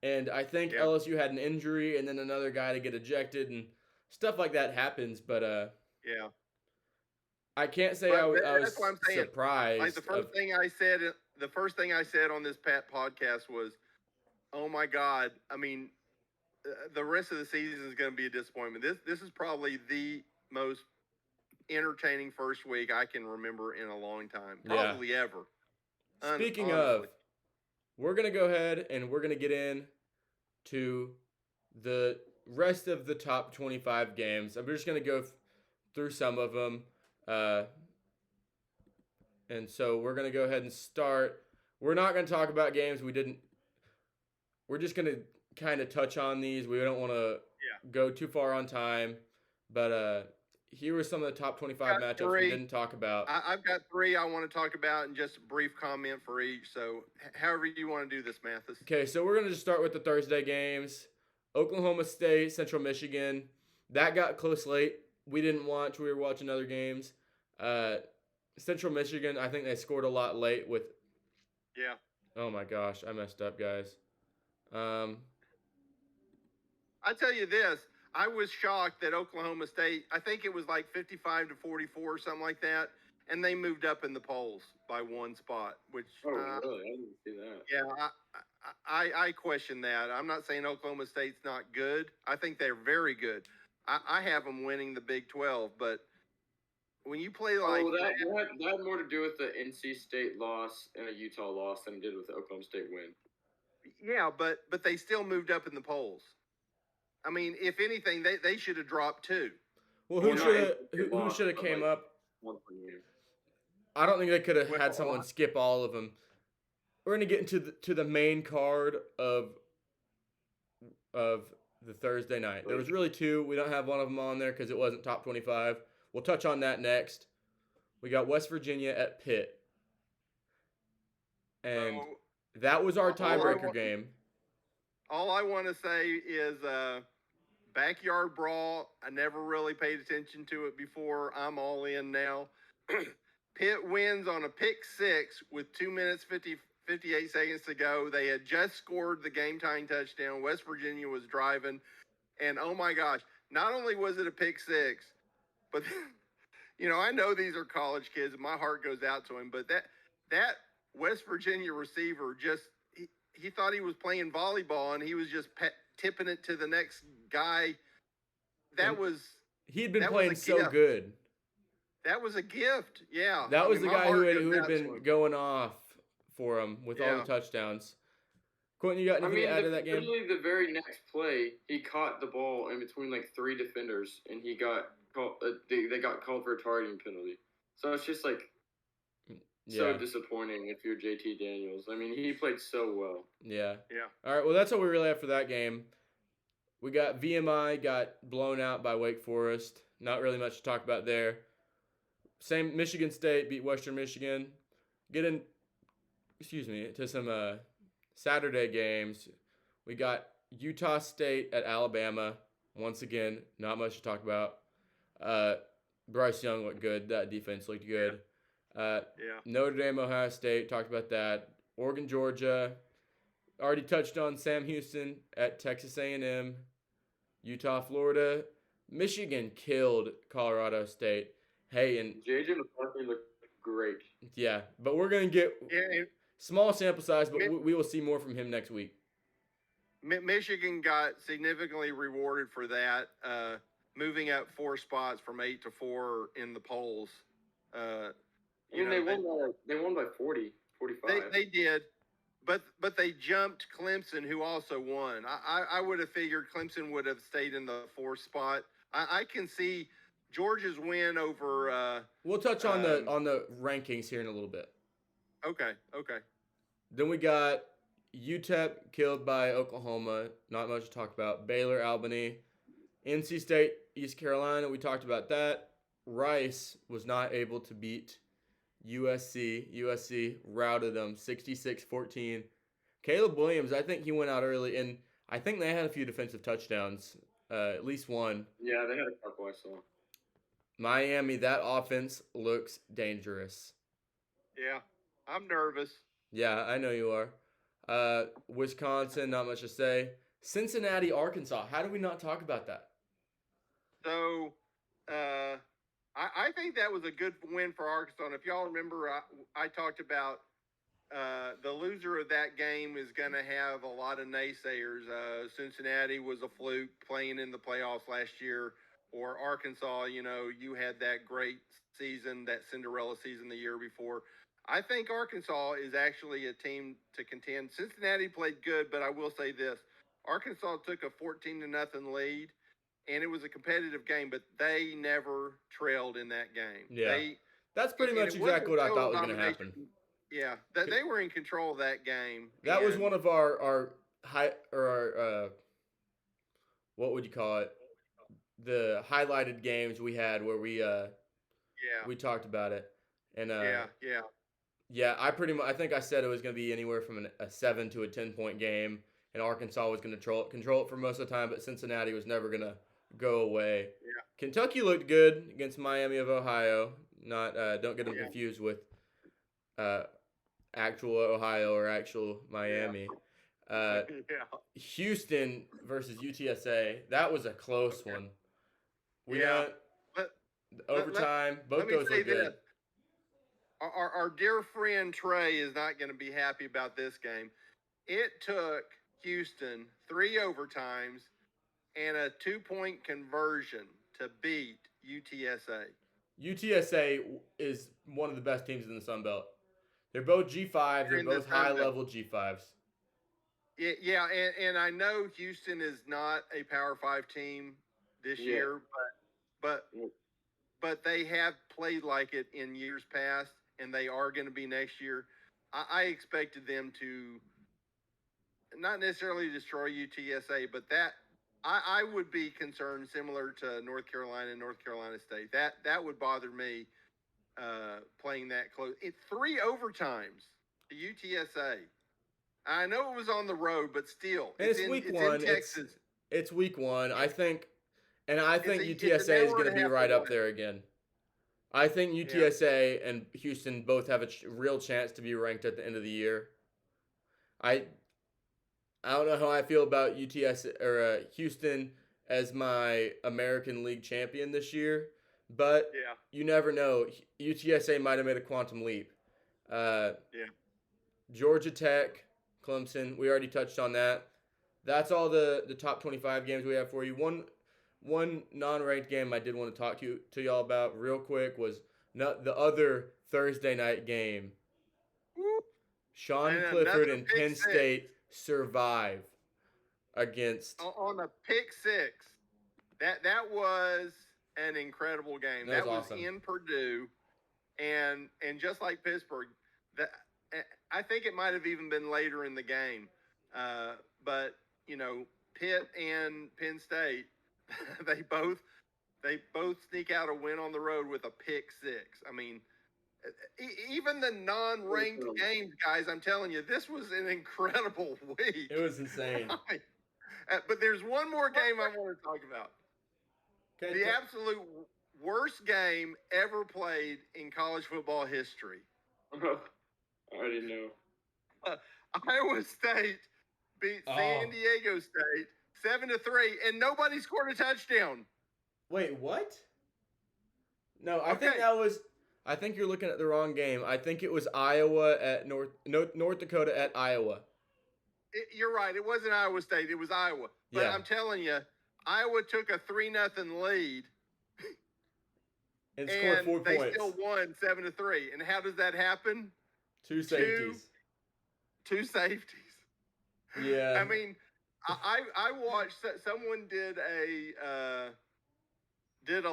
And I think LSU had an injury and then another guy to get ejected and stuff like that happens. But I can't say I was surprised. Like the first thing I said on this podcast was, "Oh my God!" I mean, the rest of the season is going to be a disappointment. This is probably the most entertaining first week I can remember in a long time, probably ever. Speaking of, we're going to go ahead and we're going to get in to the rest of the top 25 games. I'm just going to go through some of them. And so we're going to go ahead and start. We're not going to talk about games we're just going to kind of touch on these. We don't want to go too far on time. But here are some of the top 25 matchups we didn't talk about. I've got 3 I want to talk about and just a brief comment for each. So however you want to do this, Mathis. Okay, so we're going to just start with the Thursday games. Oklahoma State, Central Michigan. That got close late. We didn't watch. We were watching other games. Central Michigan, I think they scored a lot late with... Yeah. Oh, my gosh. I messed up, guys. I tell you this. I was shocked that Oklahoma State, I think it was like 55-44 or something like that, and they moved up in the polls by 1 spot, which... Oh, really? I didn't see that. Yeah, I question that. I'm not saying Oklahoma State's not good. I think they're very good. I have them winning the Big 12, but when you play like... Oh, that had more to do with the NC State loss and a Utah loss than it did with the Oklahoma State win. Yeah, but they still moved up in the polls. I mean, if anything, they should have dropped 2. Well, who should have came up? I don't think they could have had someone skip all of them. We're going to get into the main card of the Thursday night. There was really 2. We don't have one of them on there because it wasn't top 25. We'll touch on that next. We got West Virginia at Pitt. And that was our tiebreaker game. All I want to say is backyard brawl. I never really paid attention to it before. I'm all in now. Pitt wins on a pick six with 2 minutes 58 seconds to go. They had just scored the game-tying touchdown. West Virginia was driving. And, oh, my gosh, not only was it a pick six, but, I know these are college kids, and my heart goes out to him. But that West Virginia receiver he thought he was playing volleyball, and he was just tipping it to the next guy. He'd been playing so good. That was a gift, yeah. That was the guy who had been going off for him with all the touchdowns. Quentin, you got anything to add to that game? Literally the very next play, he caught the ball in between like 3 defenders, and he got called. They got called for a targeting penalty. So it's just like so disappointing if you're JT Daniels. I mean, he played so well. Yeah. Yeah. All right. Well, that's all we really have for that game. We got VMI got blown out by Wake Forest. Not really much to talk about there. Same Michigan State beat Western Michigan. To some Saturday games. We got Utah State at Alabama. Once again, not much to talk about. Bryce Young looked good. That defense looked good. Notre Dame, Ohio State, talked about that. Oregon, Georgia. Already touched on Sam Houston at Texas A&M. Utah, Florida. Michigan killed Colorado State. Hey, and JJ McCarthy looked great. Yeah, but we're going to get small sample size, but we will see more from him next week. Michigan got significantly rewarded for that, moving up 4 spots from 8 to 4 in the polls. They won by 40, 45. They did, but they jumped Clemson, who also won. I would have figured Clemson would have stayed in the 4th spot. I can see Georgia's win over. We'll touch on the rankings here in a little bit. Okay. Then we got Utep killed by Oklahoma. Not much to talk about. Baylor, Albany, NC State, East Carolina. We talked about that. Rice was not able to beat USC. USC routed them 66-14. Caleb Williams, I think he went out early, and I think they had a few defensive touchdowns, at least one. Yeah, they had a couple I saw. Miami, that offense looks dangerous. Yeah, I'm nervous. Yeah, I know you are. Wisconsin, not much to say. Cincinnati, Arkansas. How do we not talk about that? So, I think that was a good win for Arkansas. And if y'all remember, I talked about the loser of that game is going to have a lot of naysayers. Cincinnati was a fluke playing in the playoffs last year. Or Arkansas, you had that great season, that Cinderella season the year before. I think Arkansas is actually a team to contend. Cincinnati played good, but I will say this. Arkansas took a 14-0 lead, and it was a competitive game, but they never trailed in that game. Yeah, that's pretty much exactly what I thought was going to happen. Yeah, they were in control of that game. That was one of our what would you call it? The highlighted games we had where we talked about it. And I think I said it was going to be anywhere from a 7 to a 10-point game, and Arkansas was going to control it for most of the time, but Cincinnati was never going to go away. Yeah. Kentucky looked good against Miami of Ohio. Not don't get them confused with actual Ohio or actual Miami. Houston versus UTSA. That was a close one. Overtime. Both those were good. Our dear friend Trey is not going to be happy about this game. It took Houston 3 overtimes and a 2-point conversion to beat UTSA. UTSA is one of the best teams in the Sun Belt. They're both G5s. They're both high-level G5s. Yeah, and I know Houston is not a Power 5 team this year, but they have played like it in years past, and they are going to be next year. I expected them to not necessarily destroy UTSA, but that I would be concerned similar to North Carolina and North Carolina State. That would bother me playing that close. It's 3 overtimes to UTSA. I know it was on the road, but still, it's week 1. In Texas. It's week 1. I think It's a UTSA is never going to and a be half right to up win. there again. I think Yeah. UTSA and Houston both have a real chance to be ranked at the end of the year. I I don't know how I feel about UTS or Houston as my American League champion this year, but Yeah. you never know. UTSA might have made a quantum leap. Uh, Yeah. Georgia Tech, Clemson, we already touched on that. That's all the top 25 games we have for you. One non-ranked game I did want to talk to y'all about real quick was not the other Thursday night game. Woo. Sean And Clifford another and pick Penn six State survive against. on a pick six. That was an incredible game. That was That was awesome. in Purdue, and just like Pittsburgh, that I think it might have even been later in the game. But Pitt and Penn State, they both sneak out a win on the road with a pick six. I mean, even the non-ranked games, guys. I'm telling you, this was an incredible week. It was insane. But there's one more game I want to talk about. Okay, The absolute worst game ever played in college football history. I already know. Iowa State beat San Diego State 7-3, and nobody scored a touchdown. Wait, what? No, I think that was. I think you're looking at the wrong game. I think it was Iowa at North Dakota at Iowa. You're right. It wasn't Iowa State. It was Iowa. But Yeah. I'm telling you, Iowa took a 3-0 lead. And scored 4 points. They still won 7-3. And how does that happen? 2 safeties. Two safeties. Yeah. I mean, I watched. Someone did a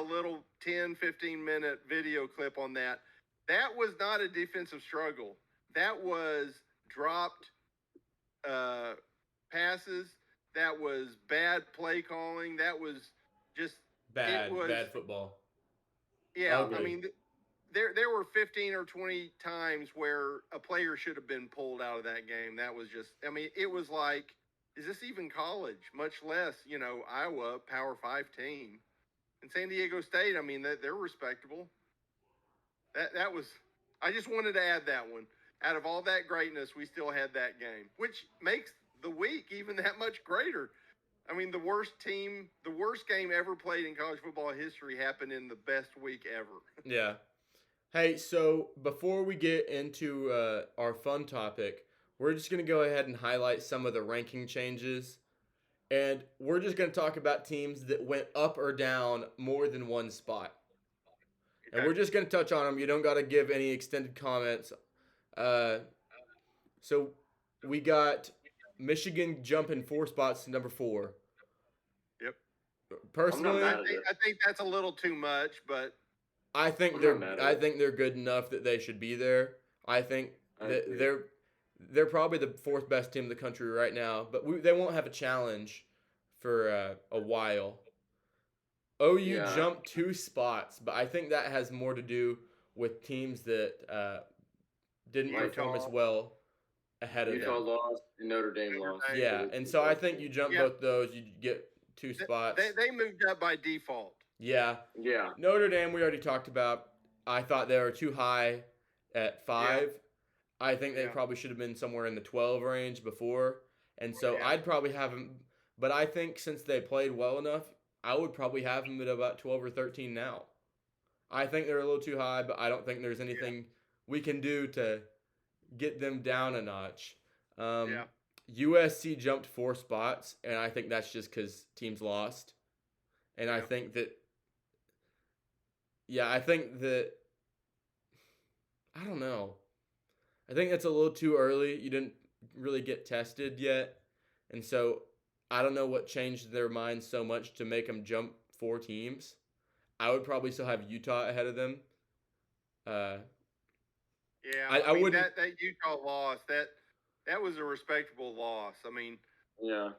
little 10-15 minute video clip on that. That was not a defensive struggle. That was dropped passes. That was bad play calling. That was just bad football. Yeah, Ugly. I mean, there were 15 or 20 times where a player should have been pulled out of that game. That was just, I mean, it was like, is this even college? Much less, Iowa, Power 5 team. And San Diego State, I mean, they're respectable. That was, I just wanted to add that one. Out of all that greatness, we still had that game, which makes the week even that much greater. I mean, the worst game ever played in college football history happened in the best week ever. Yeah. Hey, so before we get into our fun topic, we're just going to go ahead and highlight some of the ranking changes. And we're just going to talk about teams that went up or down more than one spot. Okay. And we're just going to touch on them. You don't got to give any extended comments. So we got Michigan jumping 4 spots to number 4. Yep. Personally, I think that's a little too much, but I think they're good enough that they should be there. I think that they're probably the 4th best team in the country right now, but they won't have a challenge for a while. OU jumped 2 spots, but I think that has more to do with teams that didn't perform as well ahead of them. Utah lost and Notre Dame lost. Yeah, and so I think you jump both those, you get 2 spots. They moved up by default. Yeah. Yeah. Notre Dame, we already talked about. I thought they were too high at 5. Yeah. I think they probably should have been somewhere in the 12 range before. And so I'd probably have them. But I think since they played well enough, I would probably have them at about 12 or 13 now. I think they're a little too high, but I don't think there's anything we can do to get them down a notch. USC jumped 4 spots, and I think that's just because teams lost. And I think that I don't know. I think that's a little too early. You didn't really get tested yet. And so I don't know what changed their minds so much to make them jump 4 teams. I would probably still have Utah ahead of them. I mean, wouldn't. That Utah loss, that was a respectable loss. I mean, I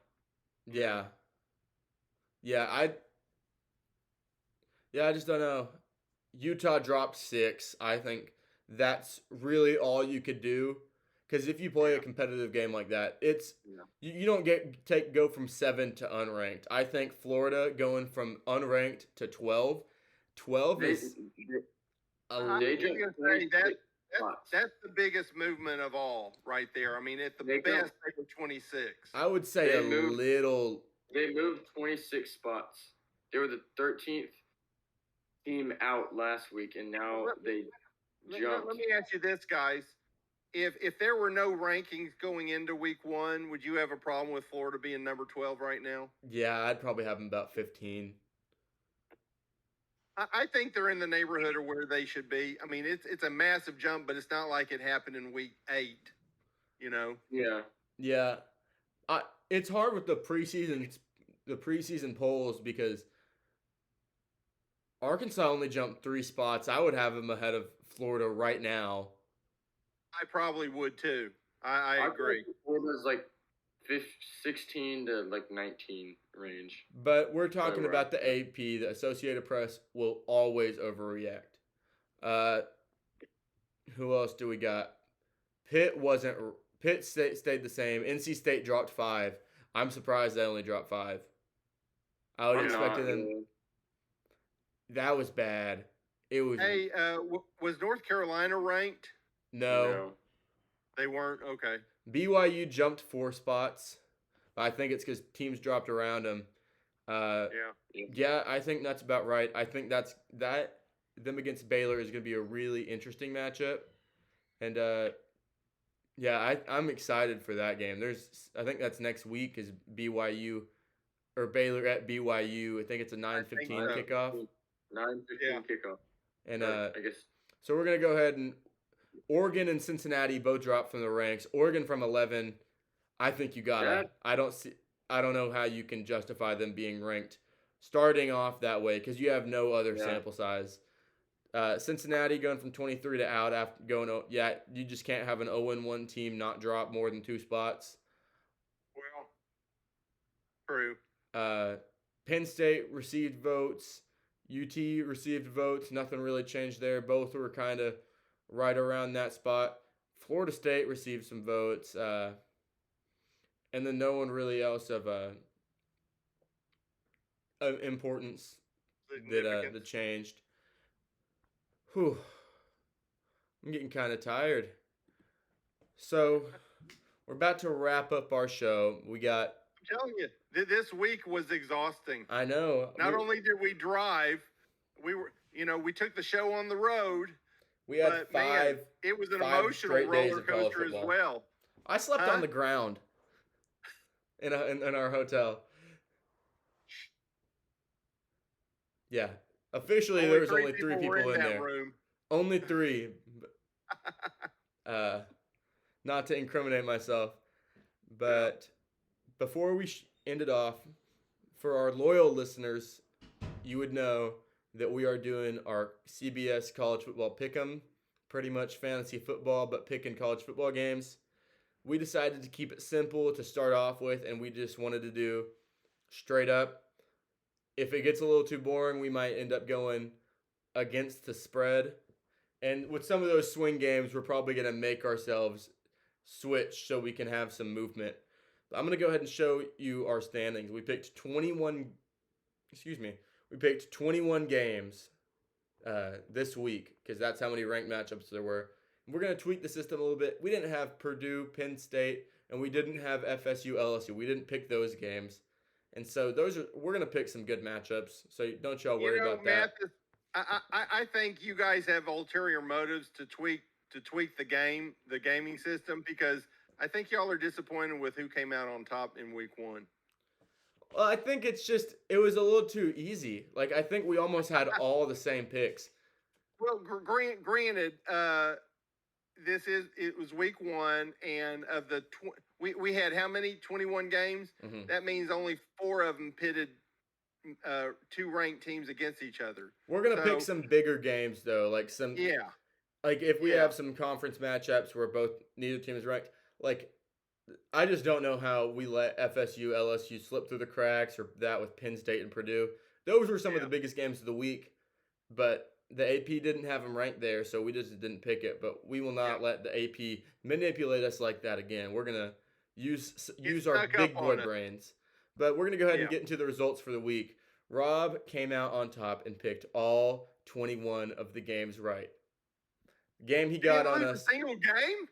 just don't know. Utah dropped 6. I think that's really all you could do. Because if you play a competitive game like that, it's Yeah. you don't go from 7 to unranked. I think Florida going from unranked to 12, 12 They, is they, a I they was little. jumped gonna say 26 spots. that's the biggest movement of all, right there. I mean, at the They best, go- they were 26. I would say They a moved- little. They moved 26 spots. They were the 13th team out last week, and now they jumped. Let me ask you this, guys. If there were no rankings going into week 1, would you have a problem with Florida being number 12 right now? Yeah, I'd probably have them about 15. I think they're in the neighborhood of where they should be. I mean, it's a massive jump, but it's not like it happened in week 8. You know? Yeah. Yeah, it's hard with the preseason polls because Arkansas only jumped 3 spots. I would have them ahead of Florida right now. I probably would too. I agree. Florida's like 16 to like 19 range. But we're talking Right. about the AP. The Associated Press will always overreact. Who else do we got? Pitt stayed the same. NC State dropped 5. I'm surprised they only dropped 5. I would have I'm expected not, them. really. That was bad. It was Hey, was North Carolina ranked? no. They weren't. Okay. BYU jumped 4 spots. I think it's because teams dropped around them. Yeah. Yeah, I think that's about right. I think them against Baylor is going to be a really interesting matchup, and yeah, I'm excited for that game. I think that's next week is BYU or Baylor at BYU. I think it's a 9:15 so. kickoff, 9:15 Yeah. kickoff. and I guess. so we're gonna go ahead and Oregon and Cincinnati both dropped from the ranks. Oregon from 11. I think you gotta. I don't know how you can justify them being ranked starting off that way because you have no other Yeah. sample size. Cincinnati going from 23 to out after going. Yeah, you just can't have an 0-1 team not drop more than 2 spots. Well, true. Penn State received votes. UT received votes. Nothing really changed there. Both were kind of right around that spot. Florida State received some votes. And then no one really else of importance that changed. Whew. I'm getting kind of tired. So we're about to wrap up our show. We got. I'm telling you, this week was exhausting. I know. Not only did we drive, we took the show on the road. We had But, man, it was an emotional straight days roller of college coaster as football. well. I slept Huh? on the ground in our hotel. Yeah. Officially, there was only 3 people were in that there. room. Only 3. Not to incriminate myself, but before we end it off, for our loyal listeners, you would know that we are doing our CBS College Football Pick'em, pretty much fantasy football, but picking college football games. We decided to keep it simple to start off with, and we just wanted to do straight up. If it gets a little too boring, we might end up going against the spread. And with some of those swing games, we're probably going to make ourselves switch so we can have some movement. But I'm going to go ahead and show you our standings. We picked 21 games this week because that's how many ranked matchups there were. We're going to tweak the system a little bit. We didn't have Purdue, Penn State, and we didn't have FSU, LSU. We didn't pick those games. And so we're going to pick some good matchups. So don't y'all worry about that. I think you guys have ulterior motives to tweak the gaming system, because I think y'all are disappointed with who came out on top in week 1. Well, I think it was a little too easy. Like, I think we almost had all the same picks. Well, granted, it was week 1, and of the we had how many 21 games? Mm-hmm. That means only 4 of them pitted 2 ranked teams against each other. We're gonna pick some bigger games though, like some like if we have some conference matchups where neither team is ranked. Like, I just don't know how we let FSU, LSU slip through the cracks, or that with Penn State and Purdue. Those were some of the biggest games of the week, but the AP didn't have him ranked there, so we just didn't pick it. But we will not let the AP manipulate us like that again. We're gonna use our snuck big up boy on us. brains. But we're gonna go ahead and Yeah. get into the results for the week. Rob came out on top and picked all 21 of the games right. Game he Did he got on lose a us. single game?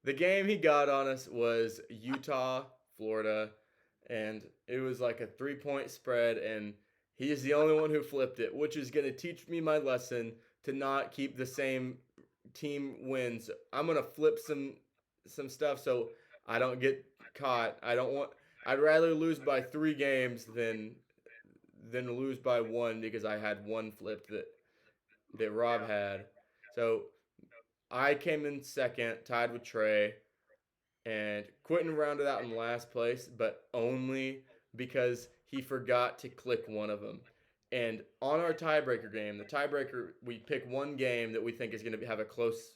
The game he got on us was Utah, Florida, and it was like a 3-point spread, and he is the only one who flipped it, which is going to teach me my lesson to not keep the same team wins. I'm going to flip some stuff so I don't get caught. I'd rather lose by 3 games than lose by 1 because I had one flipped that Rob had. So I came in second, tied with Trey, and Quentin rounded out in last place, but only because he forgot to click one of them. And on our tiebreaker game, the tiebreaker, we pick one game that we think is going to have a close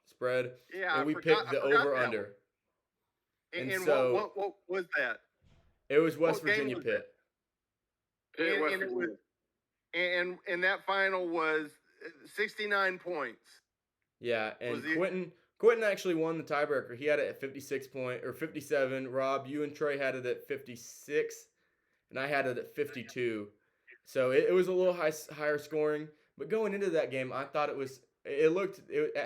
spread, Yeah, and we pick the I forgot over that under. one. And And so what was that? it was West What game Virginia was Pitt. Pitt, West And it was Virginia. and that final was 69 points. Yeah, and Was he- Quentin actually won the tiebreaker. He had it at 57. Rob, you and Trey had it at 56, and I had it at 52. So it was a little higher scoring. But going into that game, I thought at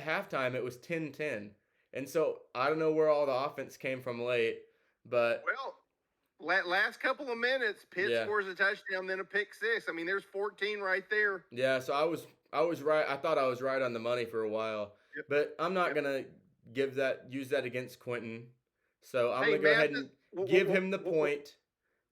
halftime it was 10-10. And so I don't know where all the offense came from late, but Well, last couple of minutes, Pitt Yeah. scores a touchdown, then a pick six. I mean, there's 14 right there. yeah, so I was right. I thought I was right on the money for a while. Yep. But I'm not gonna use that against Quentin. So I'm Hey, gonna go ahead Mathis, and give him the point,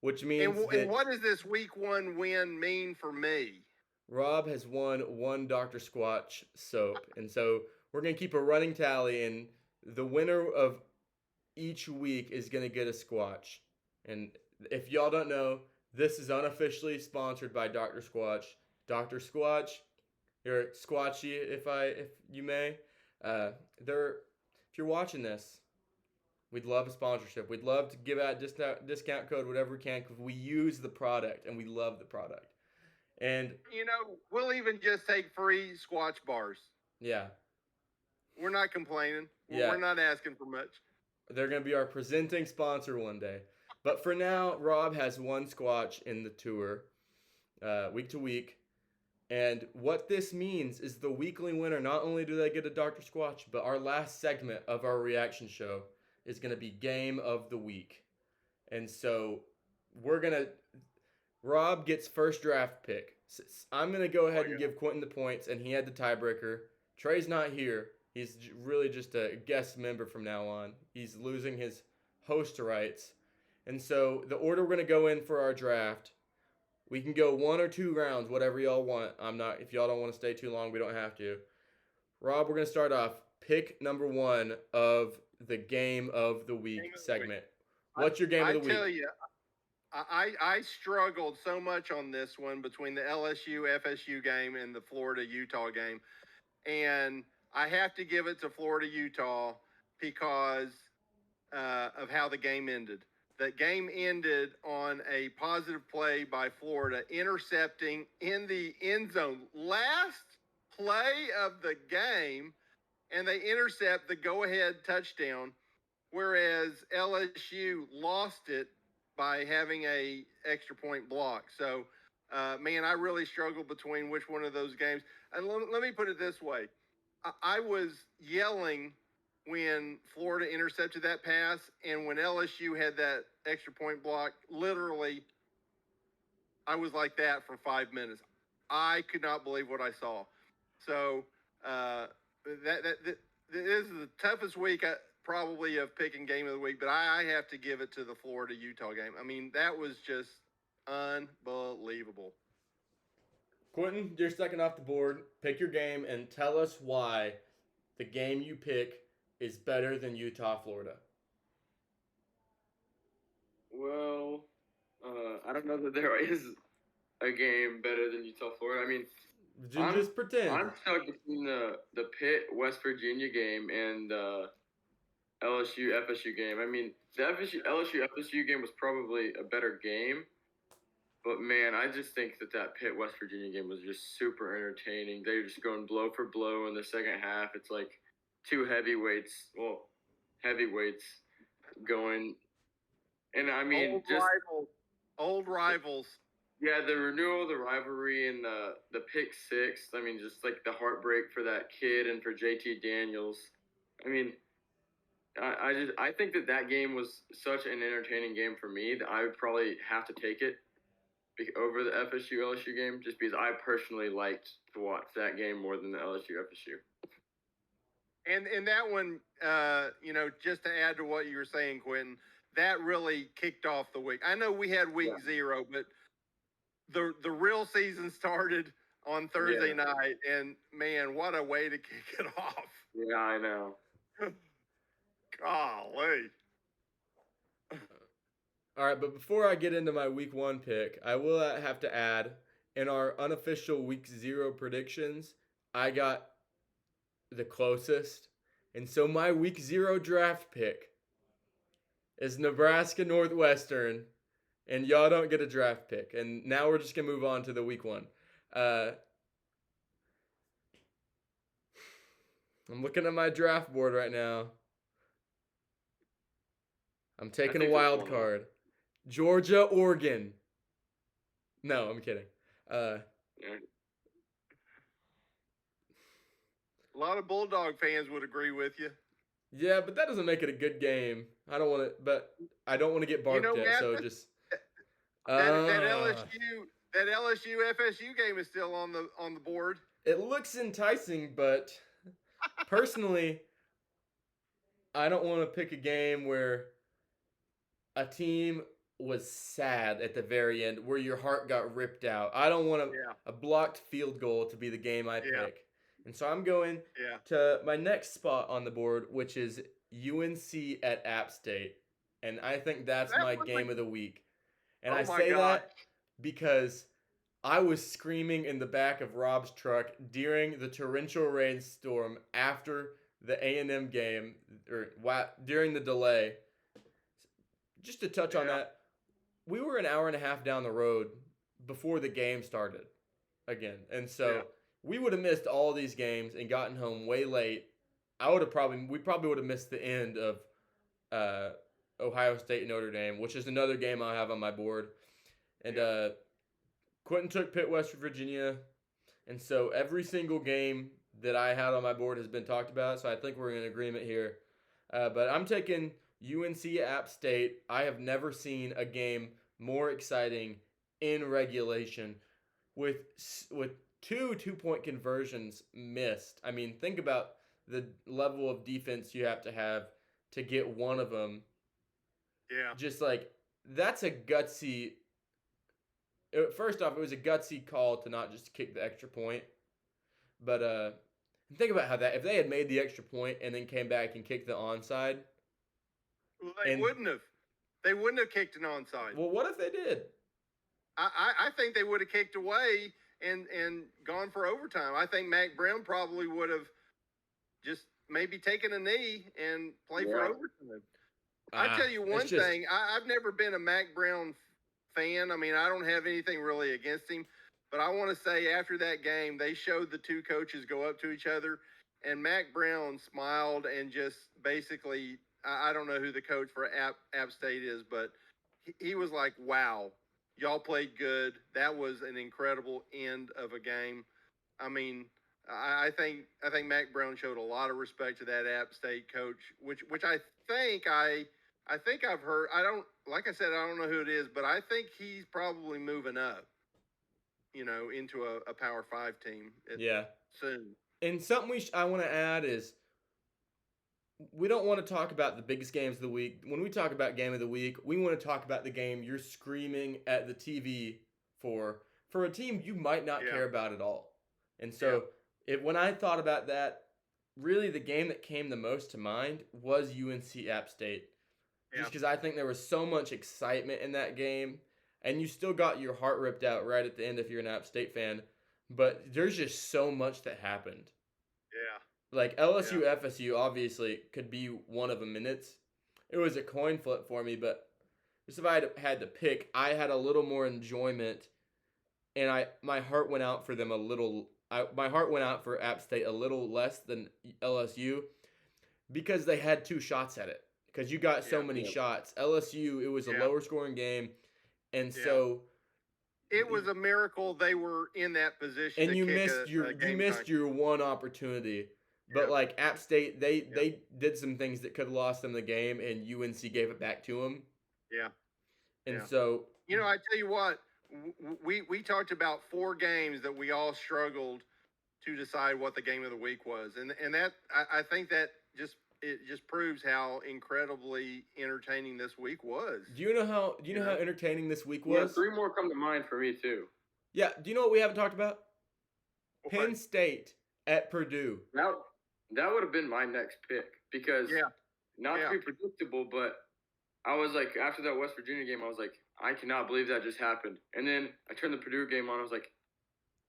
which means And that what does this week 1 win mean for me? Rob has won 1 Dr. Squatch soap. And so we're going to keep a running tally, and the winner of each week is going to get a Squatch. And if y'all don't know, this is unofficially sponsored by Dr. Squatch. Dr. Squatch, you're Squatchy, if you may. If you're watching this, we'd love a sponsorship. We'd love to give out discount code, whatever we can, because we use the product and we love the product. And We'll even just take free Squatch bars. yeah, We're not complaining. Yeah. We're not asking for much. they're going to be our presenting sponsor one day. But for now, Rob has 1 Squatch in the tour, week to week. And what this means is the weekly winner, not only do they get a Dr. Squatch, but our last segment of our reaction show is going to be Game of the Week. And so Rob gets first draft pick. I'm going to go ahead and give Quentin the points, and he had the tiebreaker. Trey's not here. He's really just a guest member from now on. He's losing his host rights. And so the order we're going to go in for our draft, we can go 1 or 2 rounds, whatever y'all want. If y'all don't want to stay too long, we don't have to. Rob, we're going to start off. Pick number 1 of the Game of the Week segment. What's your Game of the Week? I tell you, I struggled so much on this one between the LSU FSU game and the Florida Utah game, and I have to give it to Florida Utah because of how the game ended. The game ended on a positive play by Florida, intercepting in the end zone. Last play of the game, and they intercept the go-ahead touchdown, whereas LSU lost it by having a extra point block. So, man, I really struggled between which one of those games. And let me put it this way. I was yelling when Florida intercepted that pass, and when LSU had that extra point block, literally, I was like that for 5 minutes. I could not believe what I saw. So, this is the toughest week probably of picking Game of the Week, but I have to give it to the Florida-Utah game. I mean, that was just unbelievable. Quentin, you're second off the board. Pick your game and tell us why the game you pick is better than Utah-Florida. Well, I don't know that there is a game better than Utah-Florida. I mean, Just pretend. I'm stuck between the Pitt West Virginia game and the LSU FSU game. I mean, the LSU FSU game was probably a better game, But man, I just think that Pitt West Virginia game was just super entertaining. They were just going blow for blow in the second half. It's like two heavyweights going, and I mean old rivals. Yeah, the renewal of the rivalry and the pick six. I mean, just like the heartbreak for that kid and for JT Daniels. I mean, I think that game was such an entertaining game for me that I would probably have to take it over the FSU LSU game, just because I personally liked to watch that game more than the LSU FSU. And that one, just to add to what you were saying, Quentin, that really kicked off the week. I know we had week 0, but the real season started on Thursday night, and man, what a way to kick it off. Yeah, I know. Golly. All right, but before I get into my week 1 pick, I will have to add, in our unofficial week 0 predictions, I got the closest. And so my week 0 draft pick is Nebraska Northwestern, and y'all don't get a draft pick. And now we're just going to move on to the week 1. I'm looking at my draft board right now. I'm taking a wild card. Georgia, Oregon. No, I'm kidding. A lot of Bulldog fans would agree with you. Yeah, but that doesn't make it a good game. I don't want to get barked at. So just that LSU FSU game is still on the board. It looks enticing, but personally, I don't want to pick a game where a team was sad at the very end, where your heart got ripped out. I don't want a blocked field goal to be the game I pick. And so I'm going to my next spot on the board, which is UNC at App State. And I think that's my game of the week. And I say that because I was screaming in the back of Rob's truck during the torrential rainstorm after the A&M game, or during the delay. Just to touch on that, we were an hour and a half down the road before the game started again. And so we would have missed all these games and gotten home way late. We probably would have missed the end of Ohio State and Notre Dame, which is another game I have on my board. And Quentin took Pitt, West Virginia. And so every single game that I had on my board has been talked about. So I think we're in agreement here. But I'm taking UNC App State. I have never seen a game more exciting in regulation with 2 2-point conversions missed. I mean, think about the level of defense you have to get one of them. Yeah. Just like, that's a gutsy. First off, it was a gutsy call to not just kick the extra point. But think about how if they had made the extra point and then came back and kicked the onside. Well, they wouldn't have. They wouldn't have kicked an onside. Well, what if they did? I think they would have kicked away and gone for overtime. I think Mac Brown probably would have just maybe taken a knee and played for overtime. I tell you one thing. I've never been a Mac Brown fan. I mean, I don't have anything really against him. But I want to say after that game, they showed the two coaches go up to each other. And Mac Brown smiled and just basically, I don't know who the coach for App State is, but he was like, wow, y'all played good. That was an incredible end of a game. I mean, I think Mac Brown showed a lot of respect to that App State coach, which I think I've heard. Like I said, I don't know who it is, but I think he's probably moving up, into a Power 5 team. Soon. And something I want to add is, we don't want to talk about the biggest games of the week. When we talk about game of the week, we want to talk about the game you're screaming at the TV for a team you might not care about at all. And so when I thought about that, really the game that came the most to mind was UNC App State. Just because I think there was so much excitement in that game, and you still got your heart ripped out right at the end if you're an App State fan. But there's just so much that happened. Yeah. Like LSU, FSU obviously could be one of them, and it was a coin flip for me. But just if I had to pick, I had a little more enjoyment, and my heart went out for them a little. My heart went out for App State a little less than LSU because they had 2 shots at it. Because you got so many shots. LSU, it was a lower scoring game, and so it was a miracle they were in that position. And to you kick missed your one opportunity. But like App State, they did some things that could have lost them the game, and UNC gave it back to them. Yeah. And so, I tell you what, we talked about 4 games that we all struggled to decide what the game of the week was, and that I think that just proves how incredibly entertaining this week was. Do you know how entertaining this week was? 3 more come to mind for me too. Yeah. Do you know what we haven't talked about? What? Penn State at Purdue. That would have been my next pick because not to be predictable, but I was like, after that West Virginia game, I was like, I cannot believe that just happened. And then I turned the Purdue game on. I was like,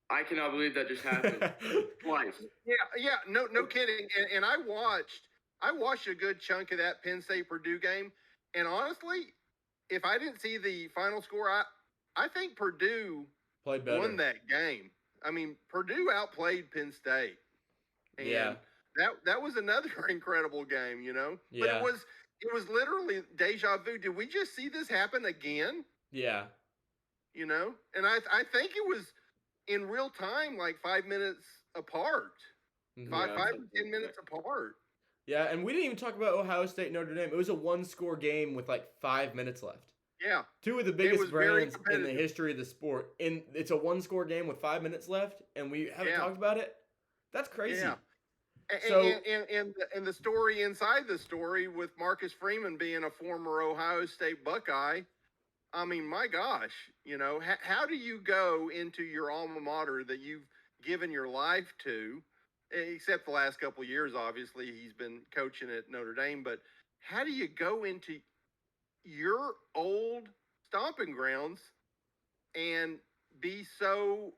I cannot believe that just happened twice. Yeah, no kidding. And I watched a good chunk of that Penn State Purdue game, and honestly, if I didn't see the final score, I think Purdue played better. Won that game. I mean, Purdue outplayed Penn State. And that was another incredible game, Yeah. But it was literally deja vu. Did we just see this happen again? Yeah. And I think it was in real time, like 5 minutes apart. Five or 10 minutes apart. Yeah, and we didn't even talk about Ohio State Notre Dame. It was a 1-score game with like 5 minutes left. Yeah. 2 of the biggest brands in the history of the sport. And it's a 1-score game with 5 minutes left, and we haven't talked about it? That's crazy. Yeah. And the story inside the story with Marcus Freeman being a former Ohio State Buckeye, I mean, my gosh, how do you go into your alma mater that you've given your life to, except the last couple of years, obviously, he's been coaching at Notre Dame, but how do you go into your old stomping grounds and be so,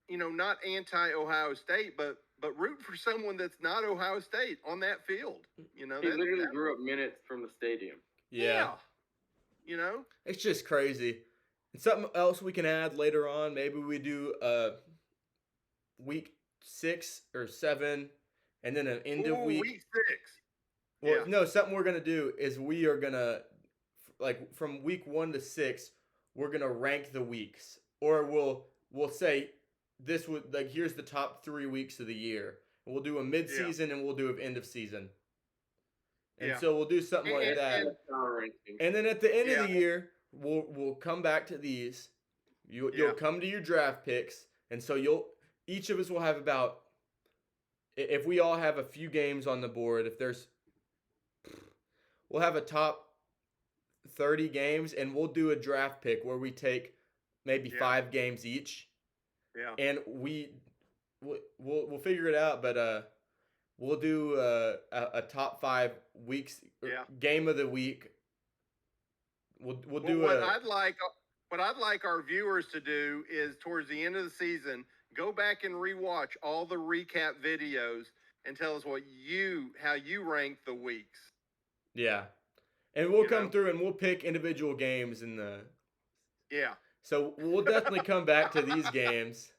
not anti-Ohio State, but root for someone that's not Ohio State on that field? He literally grew up minutes from the stadium. Yeah. It's just crazy. And something else we can add later on, maybe we do week 6 or 7, and then an end of week. Week 6. Well, no, something we're gonna do is we are gonna, like, from week 1 to 6, we're gonna rank the weeks, or we'll say this would, like, here's the top 3 weeks of the year. We'll do a mid-season and we'll do an end of season. And so we'll do something like that. And then at the end of the year, we'll come back to these. You'll come to your draft picks, and so each of us will have about, if we all have a few games on the board, we'll have a top 30 games, and we'll do a draft pick where we take maybe 5 games each. Yeah. And we'll figure it out, but we'll do a top 5 weeks game of the week. We'll do what I'd like our viewers to do is towards the end of the season, go back and rewatch all the recap videos and tell us how you rank the weeks. Yeah. And we'll come through and we'll pick individual games in the. Yeah. So we'll definitely come back to these games.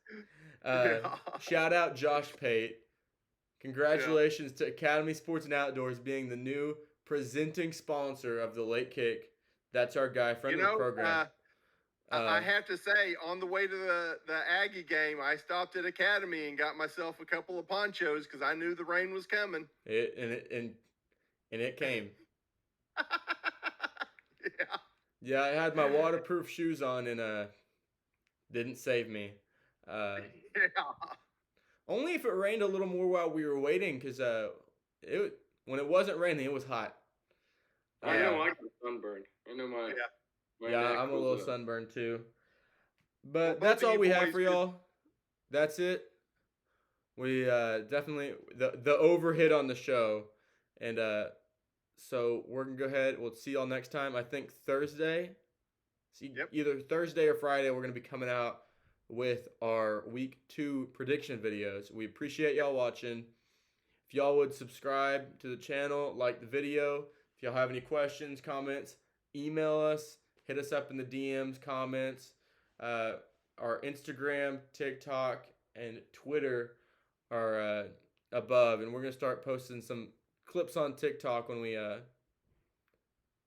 Shout out Josh Pate. Congratulations to Academy Sports and Outdoors being the new presenting sponsor of the Late Kick. That's our guy, friend of the program. I have to say, on the way to the Aggie game, I stopped at Academy and got myself a couple of ponchos because I knew the rain was coming. It came. Yeah, I had my waterproof shoes on and didn't save me. Only if it rained a little more while we were waiting, because when it wasn't raining, it was hot. I know I got sunburned. I know my I'm a little sunburned too. But that's all we have for y'all. That's it. We definitely the overhit on the show, and so we're gonna go ahead. We'll see y'all next time. I think Thursday. Either Thursday or Friday, we're gonna be coming out with our week 2 prediction videos. We appreciate y'all watching. If y'all would subscribe to the channel, like the video. If y'all have any questions, comments, email us, hit us up in the DMs, comments. Our Instagram, TikTok, and Twitter are above, and we're gonna start posting some clips on TikTok when we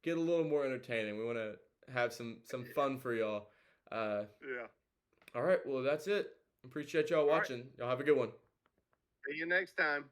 get a little more entertaining. We want to have some fun for y'all. Yeah. All right, well that's it. Appreciate y'all right. watching. Y'all have a good one. See you next time.